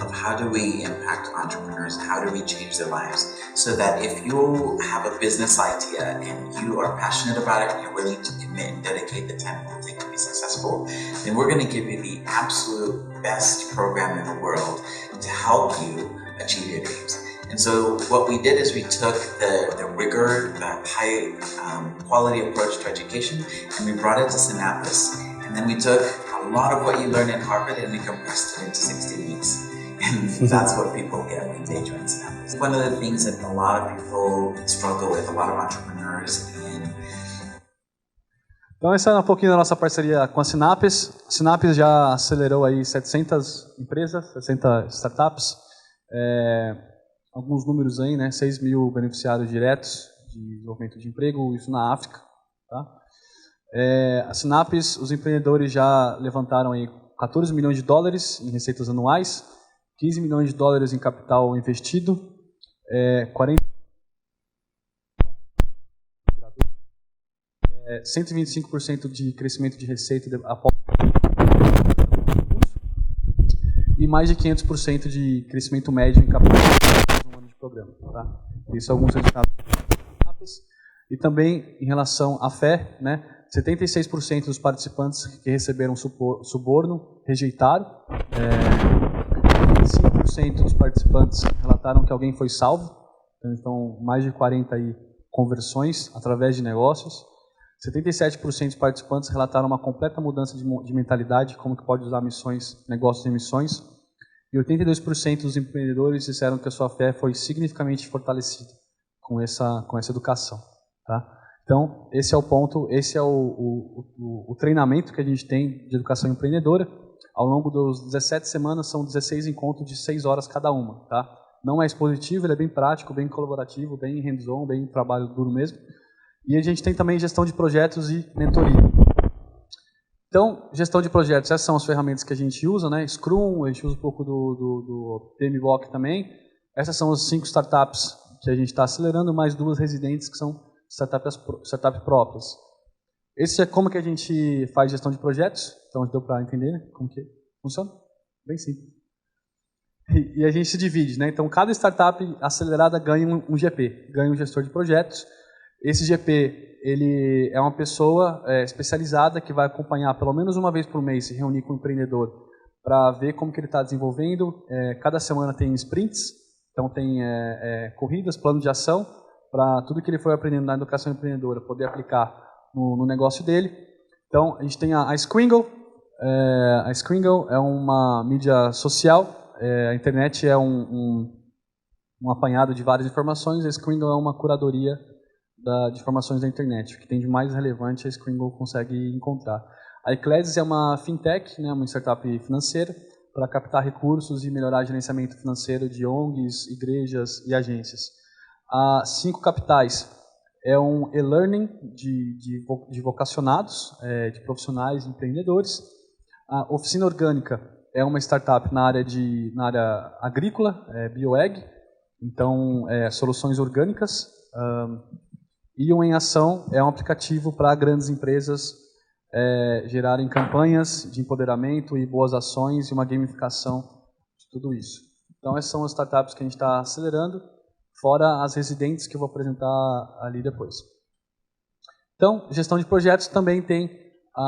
B: of how do we impact entrepreneurs, how do we change their lives, so that if you have a business idea and you are passionate about it and you're willing to commit and dedicate the time it will take to be successful, then we're going to give you the absolute best program in the world to help you achieve your dreams. And so what we did is we took the rigor, the high quality approach to education, and we brought it to Sinapes. And then we took a lot of what you learned in Harvard and we compressed it into 16 weeks. And that's what people get when they join Sinapes. One of the things that a lot of people struggle with, a lot of entrepreneurs
A: Então essa é um pouquinho da nossa parceria com a Sinapes. A Sinapes já acelerou aí 700 empresas, 60 startups. Alguns números aí, né? 6 mil beneficiários diretos de desenvolvimento de emprego, isso na África. Tá? A Sinapes, os empreendedores já levantaram aí 14 milhões de dólares em receitas anuais, 15 milhões de dólares em capital investido, 125% de crescimento de receita após e mais de 500% de crescimento médio em capital no ano de programa. Tá? Isso é alguns resultados. E também em relação à fé, né? 76% dos participantes que receberam suborno rejeitaram. 25% dos participantes relataram que alguém foi salvo. Então, mais de 40 aí conversões através de negócios. 77% dos participantes relataram uma completa mudança de mentalidade, como que pode usar missões, negócios e missões. E 82% dos empreendedores disseram que a sua fé foi significativamente fortalecida com essa educação. Tá? Então, esse é o ponto, esse é o treinamento que a gente tem de educação empreendedora. Ao longo dos 17 semanas, são 16 encontros de 6 horas cada uma. Tá? Não é expositivo, ele é bem prático, bem colaborativo, bem hands-on, bem trabalho duro mesmo. E a gente tem também gestão de projetos e mentoria. Então, gestão de projetos, essas são as ferramentas que a gente usa, né? Scrum, a gente usa um pouco do PMBOK também. Essas são as 5 startups que a gente está acelerando, mais 2 residentes que são startups próprias. Esse é como que a gente faz gestão de projetos. Então, deu para entender, né? Como que funciona? Bem simples. E a gente se divide, né? Então, cada startup acelerada ganha um GP, ganha um gestor de projetos. Esse GP, ele é uma pessoa especializada que vai acompanhar pelo menos uma vez por mês, se reunir com o empreendedor para ver como que ele está desenvolvendo. Cada semana tem sprints, então tem corridas, plano de ação, para tudo que ele foi aprendendo na educação empreendedora poder aplicar no negócio dele. Então, a gente tem a Scringle. A Scringle é uma mídia social, a internet é um apanhado de várias informações, a Scringle é uma curadoria de informações da internet. O que tem de mais relevante é isso que o Google consegue encontrar. A Ecledis é uma fintech, né, uma startup financeira, para captar recursos e melhorar o gerenciamento financeiro de ONGs, igrejas e agências. A 5 Capitais é um e-learning de vocacionados, de profissionais, de empreendedores. A Oficina Orgânica é uma startup na área agrícola, bioag, então soluções orgânicas. E o Em Ação é um aplicativo para grandes empresas gerarem campanhas de empoderamento e boas ações e uma gamificação de tudo isso. Então, essas são as startups que a gente está acelerando, fora as residentes que eu vou apresentar ali depois. Então, gestão de projetos também tem,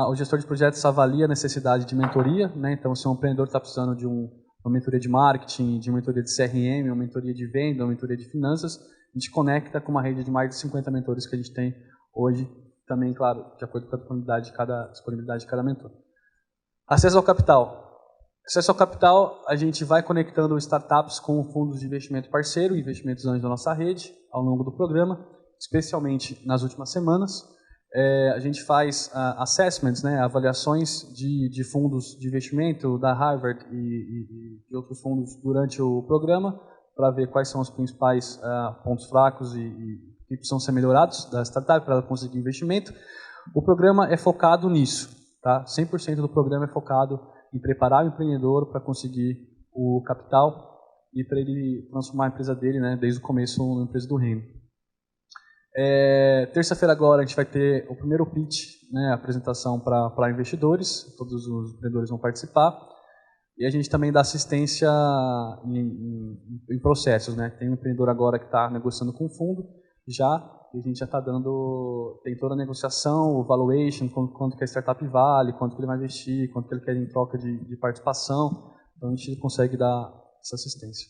A: o gestor de projetos avalia a necessidade de mentoria, né? Então, se um empreendedor está precisando de uma mentoria de marketing, de uma mentoria de CRM, uma mentoria de venda, uma mentoria de finanças, a gente conecta com uma rede de mais de 50 mentores que a gente tem hoje, também, claro, de acordo com a disponibilidade de cada mentor. Acesso ao capital. Acesso ao capital, a gente vai conectando startups com fundos de investimento parceiro, investimentos anjos da nossa rede, ao longo do programa, especialmente nas últimas semanas. A gente faz assessments, né, avaliações de fundos de investimento da Harvard e de outros fundos durante o programa, para ver quais são os principais pontos fracos e que precisam ser melhorados da startup para ela conseguir investimento. O programa é focado nisso. Tá? 100% do programa é focado em preparar o empreendedor para conseguir o capital e para ele transformar a empresa dele, né, desde o começo, numa empresa do reino. Terça-feira agora a gente vai ter o primeiro pitch, né, a apresentação para investidores, todos os empreendedores vão participar. E a gente também dá assistência em processos. Né? Tem um empreendedor agora que está negociando com o fundo, e a gente já está tem toda a negociação, o valuation, quanto que a startup vale, quanto que ele vai investir, quanto que ele quer em troca de participação. Então a gente consegue dar essa assistência.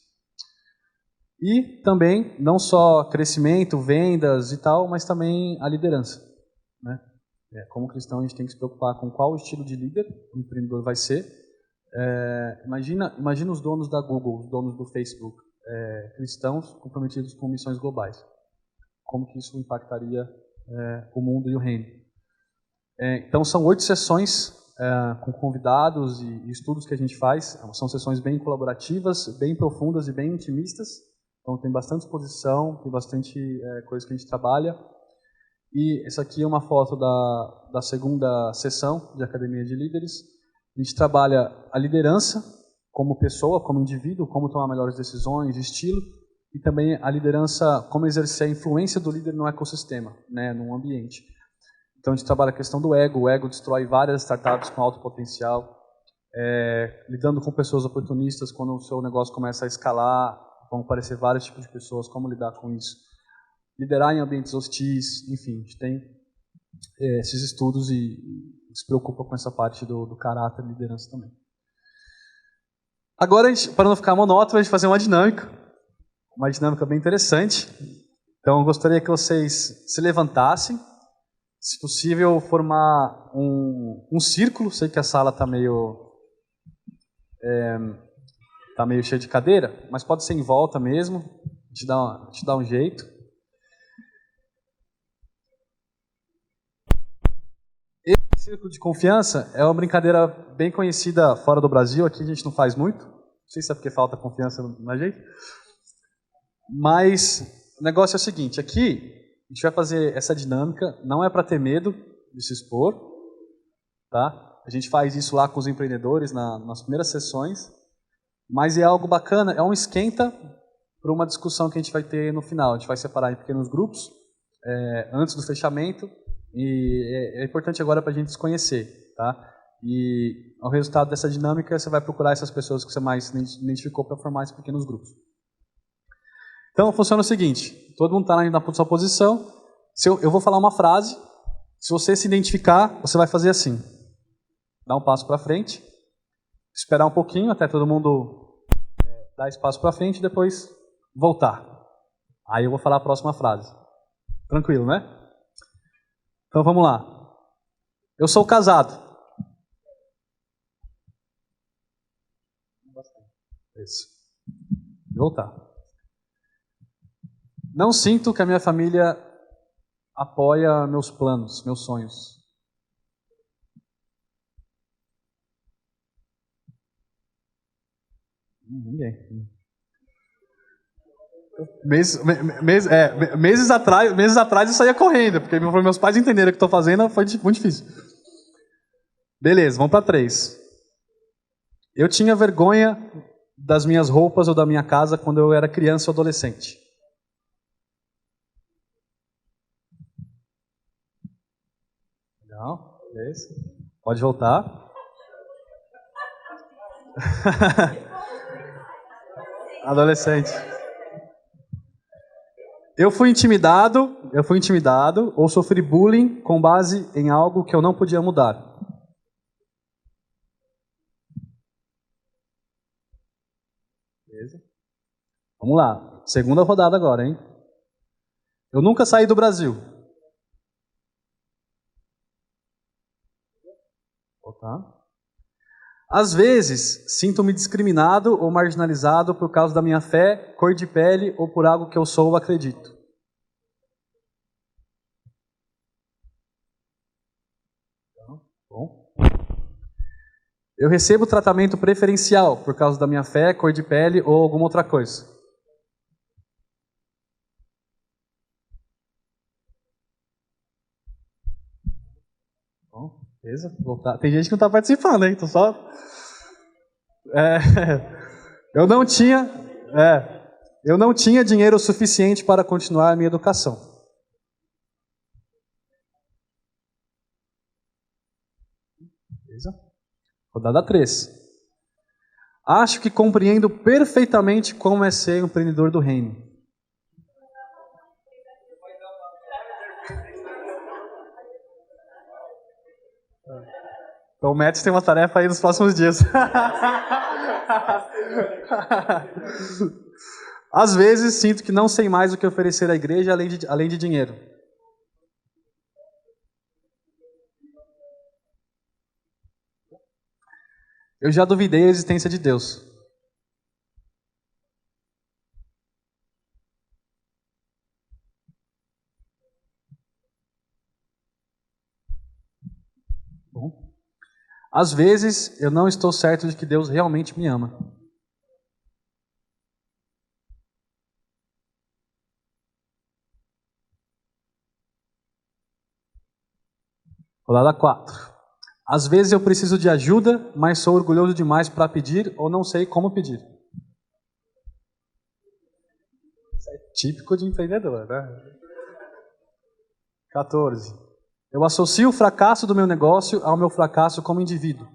A: E também, não só crescimento, vendas e tal, mas também a liderança. Né? Como cristão, a gente tem que se preocupar com qual estilo de líder o empreendedor vai ser. Imagina os donos da Google, os donos do Facebook, cristãos comprometidos com missões globais. Como que isso impactaria o mundo e o reino. Então, são 8 sessões com convidados e estudos que a gente faz. São sessões bem colaborativas, bem profundas e bem intimistas. Então, tem bastante exposição, tem bastante coisa que a gente trabalha. E essa aqui é uma foto da segunda sessão de Academia de Líderes. A gente trabalha a liderança como pessoa, como indivíduo, como tomar melhores decisões, estilo, e também a liderança, como exercer a influência do líder no ecossistema, né, no ambiente. Então a gente trabalha a questão do ego, o ego destrói várias startups com alto potencial, lidando com pessoas oportunistas, quando o seu negócio começa a escalar, vão aparecer vários tipos de pessoas, como lidar com isso. Liderar em ambientes hostis, enfim, a gente tem esses estudos e se preocupa com essa parte do caráter e liderança também. Agora, para não ficar monótono, a gente vai fazer uma dinâmica bem interessante. Então, eu gostaria que vocês se levantassem, se possível, formar um círculo. Sei que a sala está meio cheia de cadeira, mas pode ser em volta mesmo, te dá um jeito. Esse círculo de confiança é uma brincadeira bem conhecida fora do Brasil, aqui a gente não faz muito, não sei se é porque falta confiança na gente. Mas o negócio é o seguinte, aqui a gente vai fazer essa dinâmica, não é para ter medo de se expor, tá? A gente faz isso lá com os empreendedores nas primeiras sessões, mas é algo bacana, é um esquenta para uma discussão que a gente vai ter no final. A gente vai separar em pequenos grupos, antes do fechamento, e é importante agora para a gente se conhecer, tá? E ao resultado dessa dinâmica, você vai procurar essas pessoas que você mais identificou para formar esses pequenos grupos. Então, funciona o seguinte, todo mundo está na sua posição, eu vou falar uma frase, se você se identificar, você vai fazer assim, dar um passo para frente, esperar um pouquinho até todo mundo dar espaço para frente e depois voltar. Aí eu vou falar a próxima frase. Tranquilo, né? Então vamos lá. Eu sou casado. Isso. Voltar. Não sinto que a minha família apoia meus planos, meus sonhos? Ninguém. Meses atrás eu saía correndo, porque meus pais entenderam o que estou fazendo, foi muito difícil. Beleza, vamos para 3. Eu tinha vergonha das minhas roupas ou da minha casa quando eu era criança ou adolescente. Legal, beleza. Pode voltar. Adolescente. Eu fui intimidado ou sofri bullying com base em algo que eu não podia mudar. Beleza? Vamos lá. Segunda rodada agora, hein? Eu nunca saí do Brasil. Voltar. Às vezes, sinto-me discriminado ou marginalizado por causa da minha fé, cor de pele ou por algo que eu sou ou acredito. Bom. Eu recebo tratamento preferencial por causa da minha fé, cor de pele ou alguma outra coisa. Bom, beleza? Voltar. Tem gente que não está participando, hein? Tô só... Eu não tinha dinheiro suficiente para continuar a minha educação. Beleza? Rodada 3. Acho que compreendo perfeitamente como é ser um empreendedor do reino. Então o Matt tem uma tarefa aí nos próximos dias. Às vezes sinto que não sei mais o que oferecer à igreja além de dinheiro. Eu já duvidei da existência de Deus. Bom. Às vezes eu não estou certo de que Deus realmente me ama. Rodada 4. Às vezes eu preciso de ajuda, mas sou orgulhoso demais para pedir ou não sei como pedir. Isso é típico de empreendedor, né? 14. Eu associo o fracasso do meu negócio ao meu fracasso como indivíduo.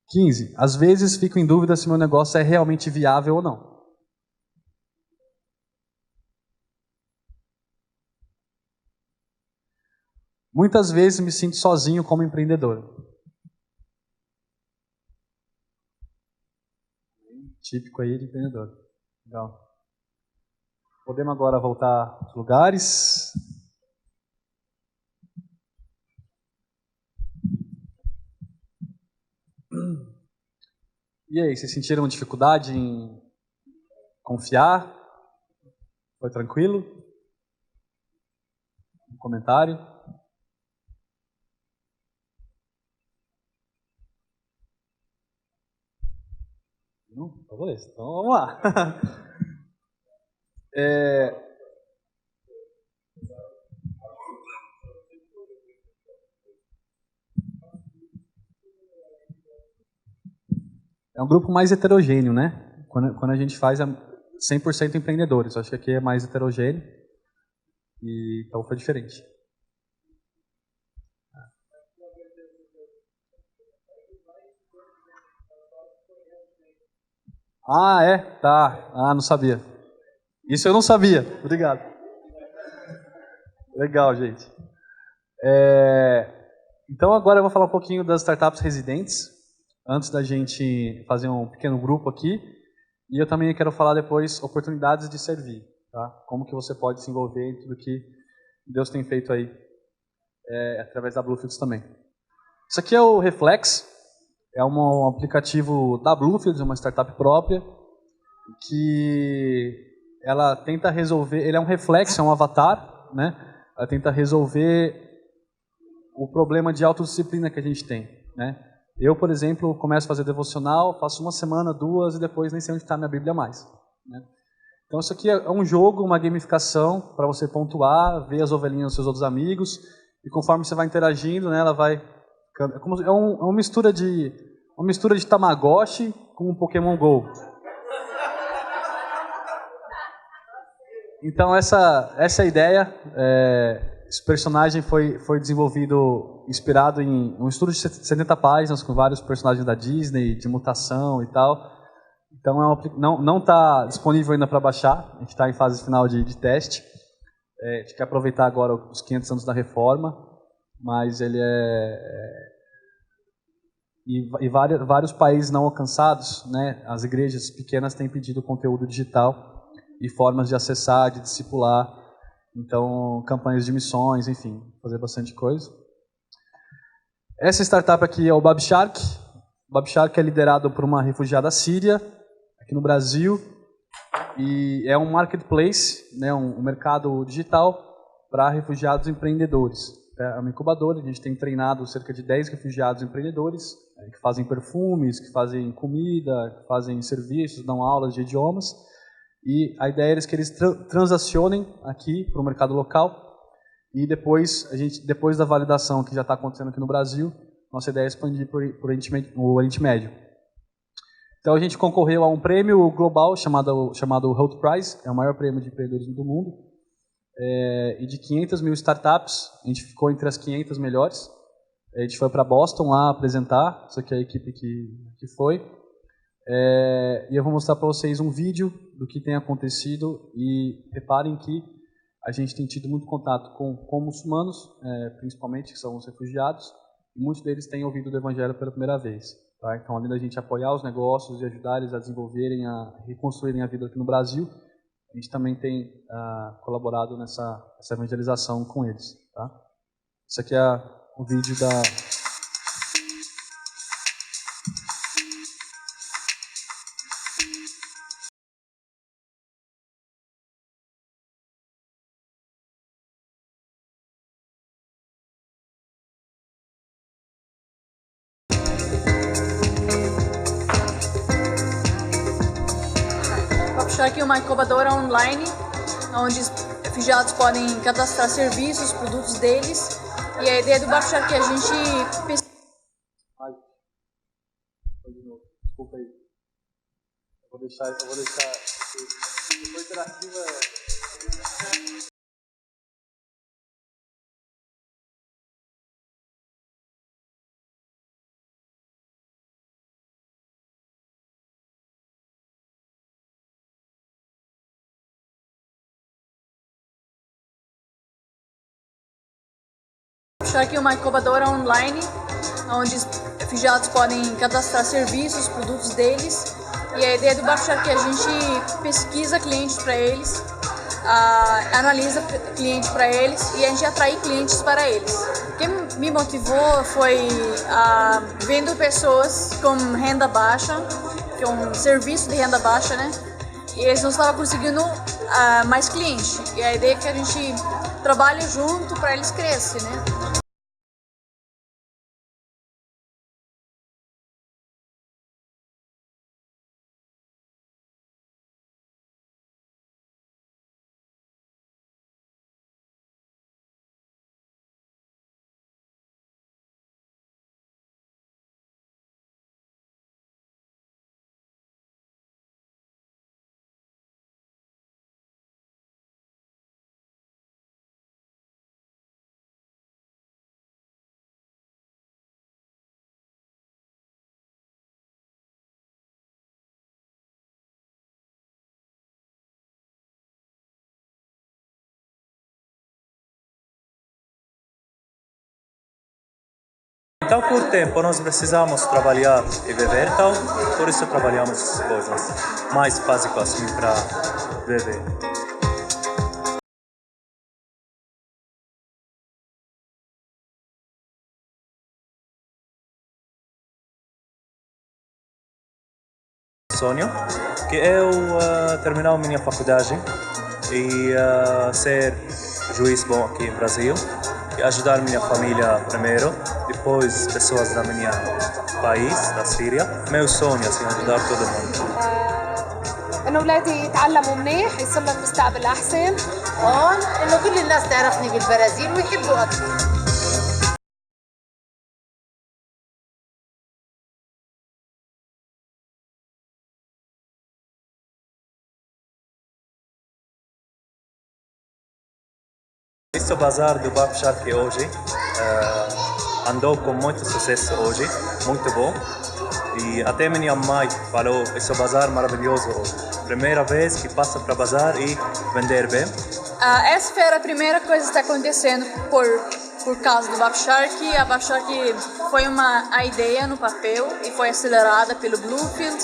A: (15) Às vezes fico em dúvida se meu negócio é realmente viável ou não. Muitas vezes me sinto sozinho como empreendedor. Típico aí de empreendedor. Legal. Podemos agora voltar aos lugares. E aí, vocês sentiram dificuldade em confiar? Foi tranquilo? Um comentário? Não? Então, beleza. Então, vamos lá. É um grupo mais heterogêneo, né? Quando a gente faz 100% empreendedores. Acho que aqui é mais heterogêneo. E então foi diferente. Ah, é? Tá. Ah, não sabia. Isso eu não sabia. Obrigado. Legal, gente. Então agora eu vou falar um pouquinho das startups residentes, antes da gente fazer um pequeno grupo aqui. E eu também quero falar depois oportunidades de servir, tá? Como que você pode se envolver em tudo que Deus tem feito aí, através da Bluefields também. Isso aqui é o Reflex, é um aplicativo da Bluefields, uma startup própria, que ela tenta resolver, ele é um reflexo, é um avatar, né? Ela tenta resolver o problema de autodisciplina que a gente tem, né? Eu, por exemplo, começo a fazer devocional, faço uma semana, 2 e depois nem sei onde está minha Bíblia mais, né? Então isso aqui é um jogo, uma gamificação para você pontuar, ver as ovelhinhas dos seus outros amigos e conforme você vai interagindo, né, ela vai é uma mistura de Tamagotchi com um Pokémon Go. Então essa é a ideia. Esse personagem foi desenvolvido, inspirado em um estudo de 70 páginas com vários personagens da Disney, de mutação e tal. Então não está disponível ainda para baixar, a gente está em fase final de teste. A gente quer aproveitar agora os 500 anos da reforma, mas ele e vários países não alcançados, né, as igrejas pequenas têm pedido conteúdo digital e formas de acessar, de discipular, então campanhas de missões, enfim, fazer bastante coisa. Essa startup aqui é o Babshark. O Babshark é liderado por uma refugiada síria, aqui no Brasil, e é um marketplace, né, um mercado digital para refugiados empreendedores. É uma incubadora, a gente tem treinado cerca de 10 refugiados empreendedores, que fazem perfumes, que fazem comida, que fazem serviços, dão aulas de idiomas, e a ideia é que eles transacionem aqui para o mercado local, e depois da validação que já está acontecendo aqui no Brasil, nossa ideia é expandir para o Oriente Médio. Então a gente concorreu a um prêmio global chamado Hult Prize, é o maior prêmio de empreendedorismo do mundo, e de 500 mil startups, a gente ficou entre as 500 melhores. A gente foi para Boston lá apresentar, isso aqui é a equipe que foi. E eu vou mostrar para vocês um vídeo do que tem acontecido, e reparem que a gente tem tido muito contato com muçulmanos, principalmente, que são os refugiados, e muitos deles têm ouvido o Evangelho pela primeira vez. Tá? Então, além da gente apoiar os negócios e ajudar eles a desenvolverem, a reconstruírem a vida aqui no Brasil, a gente também tem colaborado nessa evangelização com eles. Tá? Isso aqui é o vídeo da...
C: Babshark é uma incubadora online, onde os refugiados podem cadastrar serviços, produtos deles. E a ideia do Babshark é a gente...
A: Desculpa aí. Eu vou deixar... Depois interativa...
C: Babshark é uma incubadora online, onde os refugiados podem cadastrar serviços, produtos deles. E a ideia do Babshark é a gente pesquisa clientes para eles, analisa clientes para eles e a gente atrai clientes para eles. O que me motivou foi vendo pessoas com renda baixa, que é um serviço de renda baixa, né? E eles não estavam conseguindo mais clientes. E a ideia é que a gente trabalhe junto para eles crescerem, né?
D: Então, por tempo, nós precisamos trabalhar e beber, então, por isso trabalhamos essas coisas mais básicas assim para beber. sonho, que é terminar minha faculdade e ser juiz bom aqui no Brasil e ajudar minha família primeiro, depois pessoas da minha país, da Síria. Meu sonho é assim, ajudar todo mundo.
E: انه اولادي يتعلموا منيح يصير لهم مستقبل احسن
F: هون انه كل الناس تعرفني بالبرازيل ويحبوا اكثر.
D: Questo bazar do Bab Sharqi hoje andou com muito sucesso hoje, muito bom. E até minha mãe falou, esse bazar maravilhoso hoje. Primeira vez que passa para bazar e vender bem.
C: Essa foi a primeira coisa que está acontecendo por causa do Bab Sharqi. A Bab Sharqi foi a ideia no papel e foi acelerada pelo Bluefield.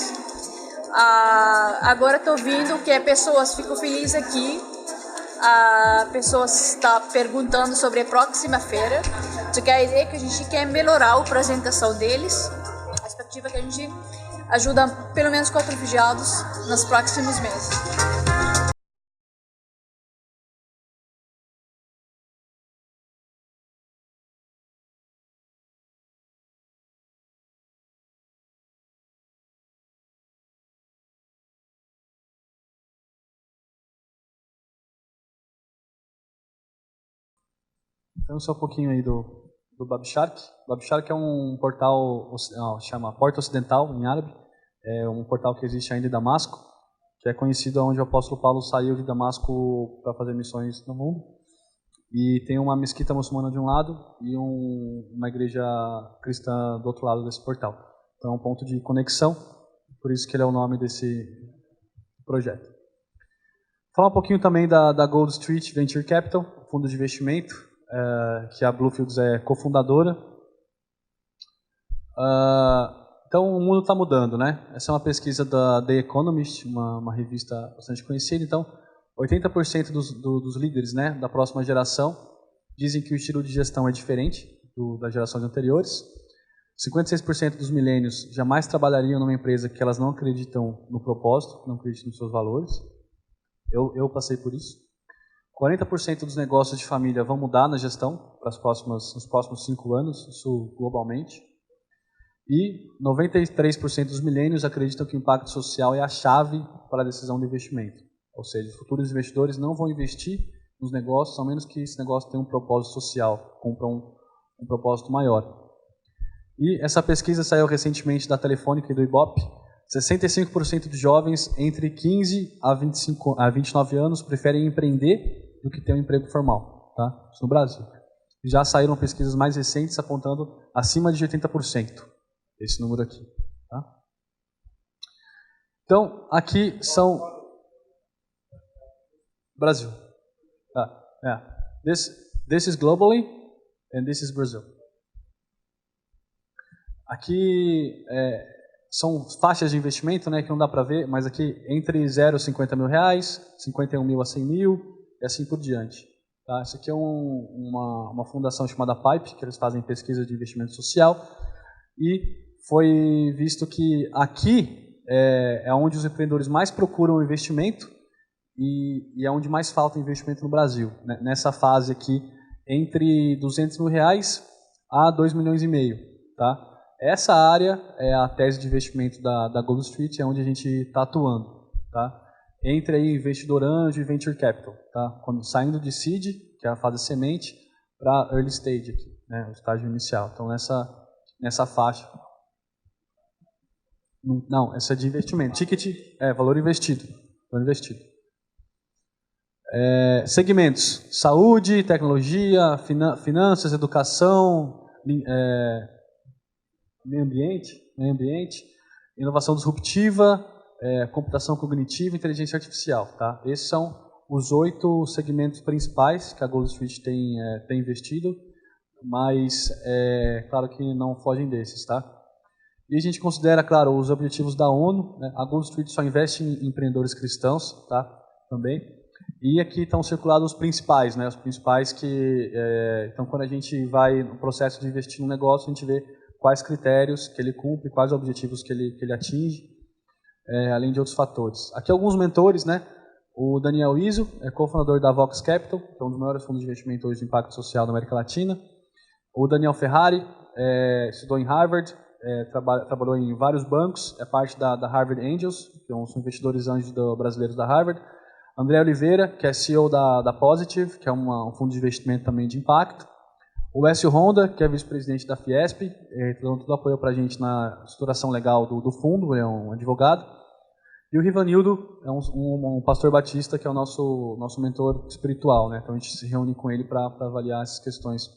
C: Agora estou vendo que as pessoas ficam felizes aqui. A pessoa está perguntando sobre a próxima feira, porque a ideia é que a gente quer melhorar a apresentação deles. A expectativa é que a gente ajuda pelo menos 4 refugiados nos próximos meses.
A: Então, só um pouquinho aí do Bab Sharqi. Bab Sharqi é um portal, chama Porta Ocidental, em árabe. É um portal que existe ainda em Damasco, que é conhecido onde o apóstolo Paulo saiu de Damasco para fazer missões no mundo. E tem uma mesquita muçulmana de um lado e uma igreja cristã do outro lado desse portal. Então, é um ponto de conexão, por isso que ele é o nome desse projeto. Falar um pouquinho também da Gold Street Venture Capital, fundo de investimento, que a Bluefields é cofundadora. Então, o mundo está mudando, né? Essa é uma pesquisa da The Economist, uma revista bastante conhecida. Então, 80% dos líderes, né, da próxima geração dizem que o estilo de gestão é diferente das gerações anteriores. 56% dos milênios jamais trabalhariam numa empresa que elas não acreditam no propósito, não acreditam nos seus valores. Eu passei por isso. 40% dos negócios de família vão mudar na gestão nos próximos 5 anos, isso globalmente. E 93% dos milênios acreditam que o impacto social é a chave para a decisão de investimento. Ou seja, os futuros investidores não vão investir nos negócios, ao menos que esse negócio tenha um propósito social, cumpra um propósito maior. E essa pesquisa saiu recentemente da Telefônica e do Ibope. 65% de jovens entre 15 a 29 anos preferem empreender do que ter um emprego formal, tá? Isso no Brasil. Já saíram pesquisas mais recentes apontando acima de 80%, esse número aqui. Tá? Então, aqui são... Brasil. This is globally and this is Brazil. Aqui são faixas de investimento, né, que não dá para ver, mas aqui entre 0 a 50 mil reais, 51 mil a 100 mil e assim por diante. Tá? Isso aqui é uma fundação chamada PIPE, que eles fazem pesquisa de investimento social, e foi visto que aqui é onde os empreendedores mais procuram investimento e é onde mais falta investimento no Brasil, né? Nessa fase aqui, entre 200 mil reais a 2 milhões e meio. Tá? Essa área é a tese de investimento da Gold Street, é onde a gente está atuando. Tá? Entre aí investidor anjo e venture capital, tá? Saindo de seed, que é a fase semente, para early stage aqui, né? O estágio inicial. Então nessa faixa. Não, essa é de investimento. Ticket valor investido. Valor investido. Segmentos: saúde, tecnologia, finanças, educação, meio ambiente, inovação disruptiva, computação cognitiva e inteligência artificial. Tá? Esses são os 8 segmentos principais que a Gold Street tem investido, mas claro que não fogem desses. Tá? E a gente considera, claro, os objetivos da ONU. Né? A Gold Street só investe em empreendedores cristãos, tá? Também. E aqui estão circulados os principais, né? Os principais que... então, quando a gente vai no processo de investir num negócio, a gente vê quais critérios que ele cumpre, quais objetivos que ele atinge. além de outros fatores. Aqui alguns mentores, né? O Daniel Izzo é cofundador da Vox Capital, que é um dos maiores fundos de investimento hoje de impacto social da América Latina. O Daniel Ferrari estudou em Harvard, trabalhou em vários bancos, é parte da Harvard Angels, que são investidores anjos brasileiros da Harvard. André Oliveira, que é CEO da Positive, que é um fundo de investimento também de impacto. O Écio Honda, que é vice-presidente da Fiesp, dando todo o apoio para a gente na estruturação legal do fundo, é um advogado. E o Rivanildo é um pastor batista, que é o nosso mentor espiritual, né? Então a gente se reúne com ele para avaliar essas questões.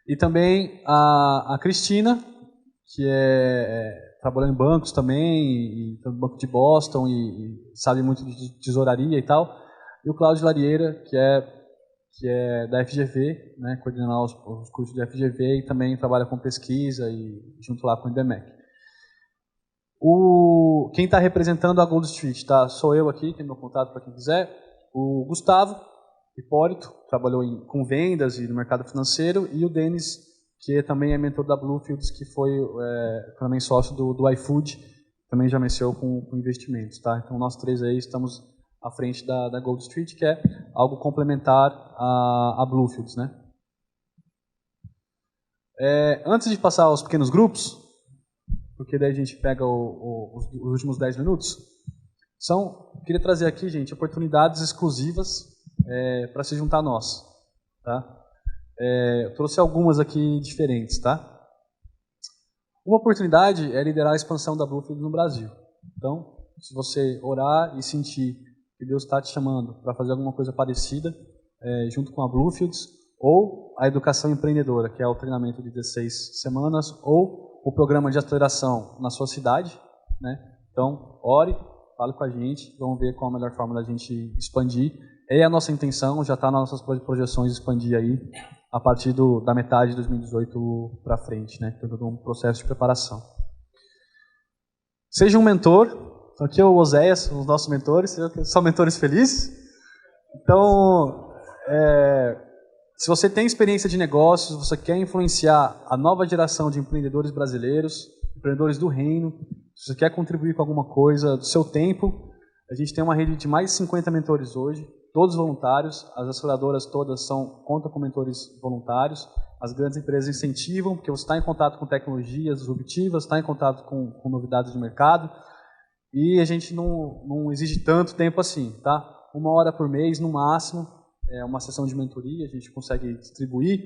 A: E também a Cristina, que trabalhou em bancos também, e no Banco de Boston, e sabe muito de tesouraria e tal. E o Cláudio Larieira, que é da FGV, né, coordenar os cursos da FGV e também trabalha com pesquisa e junto lá com o IBMEC. Quem está representando a Gold Street, tá? Sou eu aqui, tem meu contato para quem quiser. O Gustavo Hipólito, trabalhou com vendas e no mercado financeiro, e o Denis, que também é mentor da Bluefields, que foi também sócio do iFood, também já mexeu com investimentos. Tá? Então nós três aí estamos à frente da Gold Street, que é algo complementar à Bluefields, né? Antes de passar aos pequenos grupos, porque daí a gente pega os últimos 10 minutos, queria trazer aqui, gente, oportunidades exclusivas para se juntar a nós. Tá? Eu trouxe algumas aqui diferentes. Tá? Uma oportunidade é liderar a expansão da Bluefields no Brasil. Então, se você orar e sentir que Deus está te chamando para fazer alguma coisa parecida, junto com a Bluefields, ou a educação empreendedora, que é o treinamento de 16 semanas, ou o programa de aceleração na sua cidade, né? Então, ore, fale com a gente, vamos ver qual a melhor forma da gente expandir. É a nossa intenção, já está nas nossas projeções expandir aí a partir da metade de 2018 para frente, né? Tem todo um processo de preparação. Seja um mentor. Então, aqui é o Oséias, os nossos mentores, são mentores felizes. Então, se você tem experiência de negócios, você quer influenciar a nova geração de empreendedores brasileiros, empreendedores do reino, se você quer contribuir com alguma coisa do seu tempo, a gente tem uma rede de mais de 50 mentores hoje, todos voluntários, as aceleradoras todas contam com mentores voluntários, as grandes empresas incentivam, porque você está em contato com tecnologias disruptivas, está em contato com novidades de mercado, e a gente não exige tanto tempo assim, tá? 1 hora por mês, no máximo, uma sessão de mentoria, a gente consegue distribuir.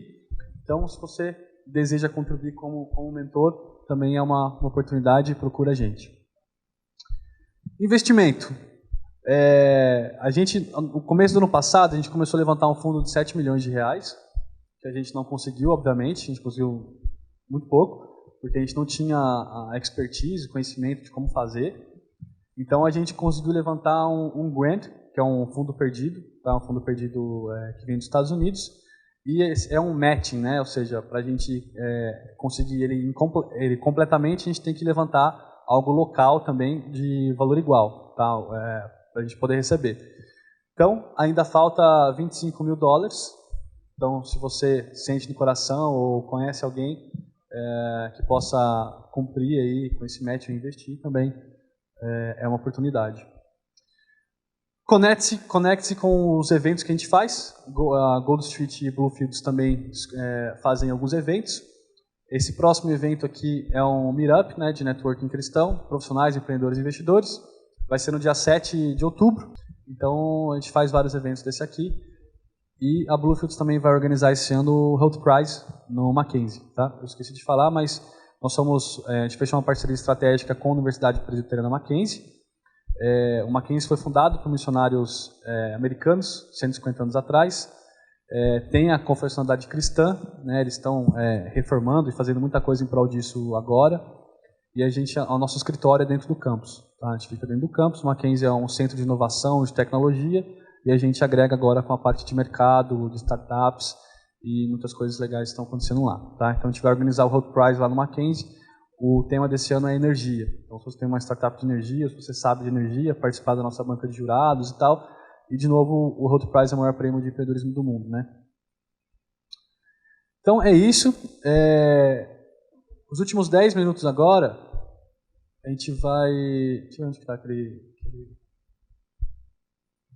A: Então, se você deseja contribuir como mentor, também é uma oportunidade, procura a gente. Investimento. No começo do ano passado, a gente começou a levantar um fundo de 7 milhões de reais, que a gente não conseguiu, obviamente, a gente conseguiu muito pouco, porque a gente não tinha a expertise, conhecimento de como fazer. Então, a gente conseguiu levantar um grant, que é um fundo perdido, tá? Um fundo perdido que vem dos Estados Unidos, e é um matching, né? Ou seja, para a gente conseguir ele completamente, a gente tem que levantar algo local também de valor igual, tá? Para a gente poder receber. Então, ainda falta $25 mil. Então, se você sente no coração ou conhece alguém que possa cumprir aí com esse match e investir, também é uma oportunidade. Conecte-se com os eventos que a gente faz. A Gold Street e Bluefields também fazem alguns eventos. Esse próximo evento aqui é um meetup, né, de networking cristão, profissionais, empreendedores e investidores. Vai ser no dia 7 de outubro. Então, a gente faz vários eventos desse aqui. E a Bluefields também vai organizar esse ano o Health Prize no Mackenzie. Tá? Eu esqueci de falar, mas a gente fechou uma parceria estratégica com a Universidade Presbiteriana Mackenzie. O Mackenzie foi fundado por missionários americanos, 150 anos atrás. Tem a confessionalidade cristã, né, eles estão reformando e fazendo muita coisa em prol disso agora. E o nosso escritório é dentro do campus. Tá? A gente fica dentro do campus. O Mackenzie é um centro de inovação, de tecnologia, e a gente agrega agora com a parte de mercado, de startups, e muitas coisas legais estão acontecendo lá. Tá? Então a gente vai organizar o Health Prize lá no Mackenzie. O tema desse ano é energia. Então, se você tem uma startup de energia, se você sabe de energia, participar da nossa banca de jurados e tal. E, de novo, o Health Prize é o maior prêmio de empreendedorismo do mundo, né? Então, é isso. Os últimos 10 minutos agora, a a gente vai... Deixa eu ver onde que está aquele...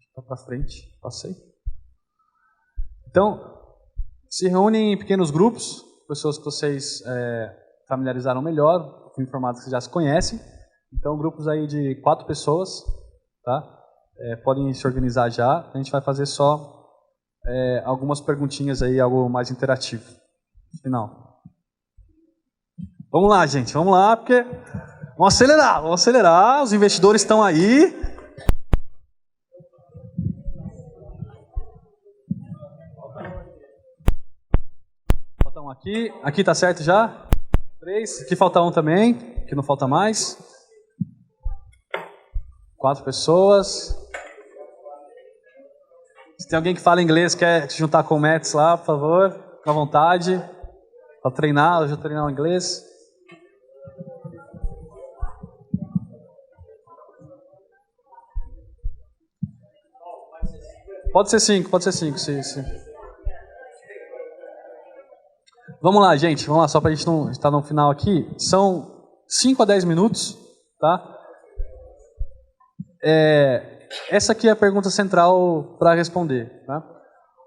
A: Está para frente, passei. Então, se reúnem em pequenos grupos, pessoas que vocês familiarizaram melhor, fui informado que vocês já se conhecem. Então, grupos aí de 4 pessoas, tá? Podem se organizar já. A gente vai fazer só algumas perguntinhas aí, algo mais interativo. No final. Vamos lá, gente, vamos lá, porque vamos acelerar. Os investidores estão aí. Falta um aqui. Aqui tá certo já? 3. Aqui falta um também. Aqui não falta mais. 4 pessoas. Se tem alguém que fala inglês, quer se juntar com o Mets lá, por favor, fica à vontade. Para treinar, eu já treinar o inglês. Pode ser 5, sim. Vamos lá, gente, vamos lá, só para a gente não estar no final aqui. São 5 a 10 minutos, tá? Essa aqui é a pergunta central para responder, tá?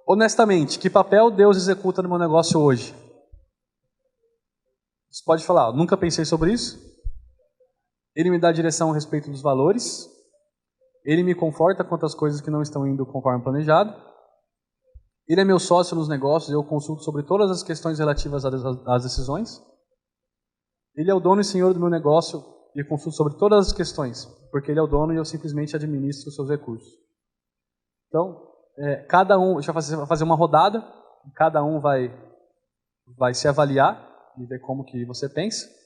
A: Honestamente, que papel Deus executa no meu negócio hoje? Você pode falar, nunca pensei sobre isso. Ele me dá direção a respeito dos valores. Ele me conforta quanto às coisas que não estão indo conforme planejado. Ele é meu sócio nos negócios e eu consulto sobre todas as questões relativas às decisões. Ele é o dono e senhor do meu negócio e eu consulto sobre todas as questões, porque ele é o dono e eu simplesmente administro os seus recursos. Então, cada um, deixa eu fazer uma rodada, cada um vai se avaliar e ver como que você pensa.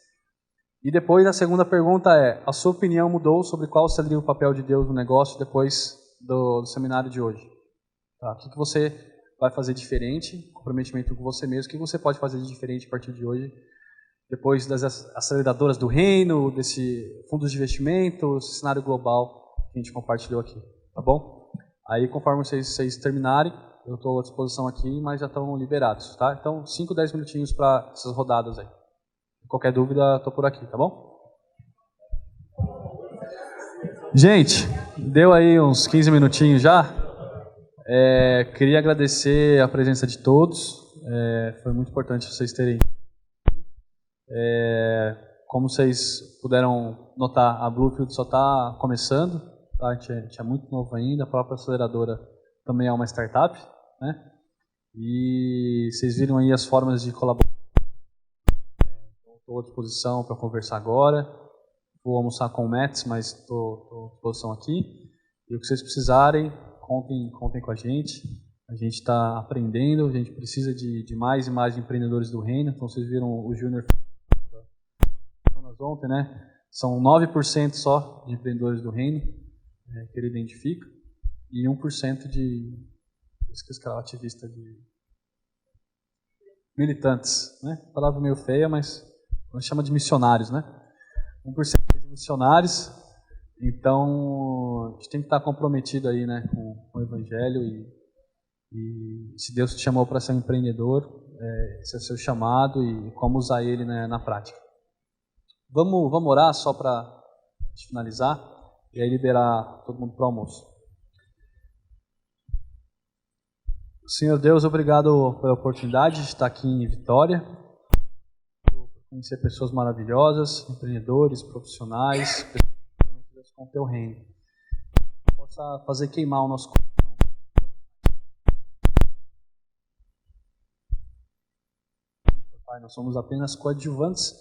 A: E depois a segunda pergunta é, a sua opinião mudou sobre qual seria o papel de Deus no negócio depois do seminário de hoje? Tá? O que você vai fazer diferente, comprometimento com você mesmo, o que você pode fazer de diferente a partir de hoje, depois das aceleradoras do reino, desse fundos de investimento, esse cenário global que a gente compartilhou aqui, tá bom? Aí conforme vocês terminarem, eu estou à disposição aqui, mas já estão liberados, tá? Então 5, 10 minutinhos para essas rodadas aí. Qualquer dúvida, estou por aqui, tá bom? Gente, deu aí uns 15 minutinhos já. Queria agradecer a presença de todos. Foi muito importante vocês terem. Como vocês puderam notar, a Bluefield só está começando. Tá? A gente é muito novo ainda. A própria aceleradora também é uma startup, né? E vocês viram aí as formas de colaborar. Estou à disposição para conversar agora. Vou almoçar com o Mets, mas estou à disposição aqui. E o que vocês precisarem, contem com a gente. A gente está aprendendo, a gente precisa de mais e mais empreendedores do reino. Então vocês viram o Júnior ontem, né? São 9% só de empreendedores do reino que ele identifica. E 1% de... esqueci aquela ativista de... militantes, né? Palavra meio feia, mas... a gente chama de missionários, né? 1% de missionários. Então, a gente tem que estar comprometido aí, né, com o Evangelho e se Deus te chamou para ser um empreendedor, esse é o seu chamado e como usar ele, né, na prática. Vamos orar só para finalizar e aí liberar todo mundo para o almoço. Senhor Deus, obrigado pela oportunidade de estar aqui em Vitória. Conhecer pessoas maravilhosas, empreendedores, profissionais, pessoas comprometidas com o teu reino. Que possa fazer queimar o nosso coração. Pai, nós somos apenas coadjuvantes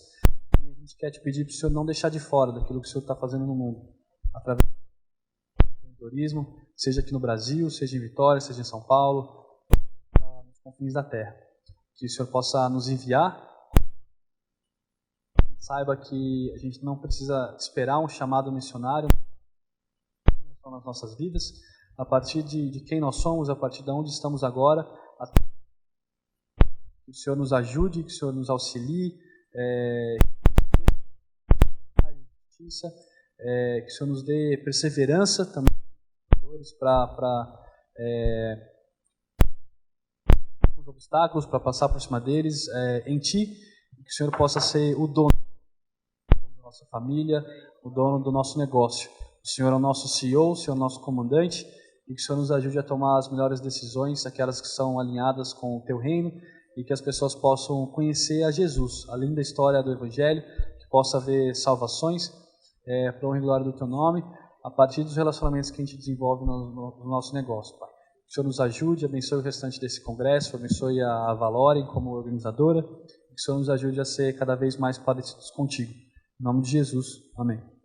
A: e a gente quer te pedir para o Senhor não deixar de fora daquilo que o Senhor está fazendo no mundo. Através do empreendedorismo, seja aqui no Brasil, seja em Vitória, seja em São Paulo, nos confins da terra. Que o Senhor possa nos enviar. Saiba que a gente não precisa esperar um chamado missionário nas nossas vidas, a partir de quem nós somos, a partir de onde estamos agora, que o Senhor nos ajude, que o Senhor nos auxilie, que o Senhor nos dê perseverança também para os obstáculos, para passar por cima deles, em Ti, que o Senhor possa ser o dono nossa família, o dono do nosso negócio. O Senhor é o nosso CEO, o Senhor é o nosso comandante, e que o Senhor nos ajude a tomar as melhores decisões, aquelas que são alinhadas com o Teu reino, e que as pessoas possam conhecer a Jesus, além da história do Evangelho, que possa haver salvações, para a honra e glória do Teu nome, a partir dos relacionamentos que a gente desenvolve no nosso negócio, Pai. Que o Senhor nos ajude, abençoe o restante desse congresso, abençoe a Valorem como organizadora, que o Senhor nos ajude a ser cada vez mais parecidos contigo. Em nome de Jesus, amém.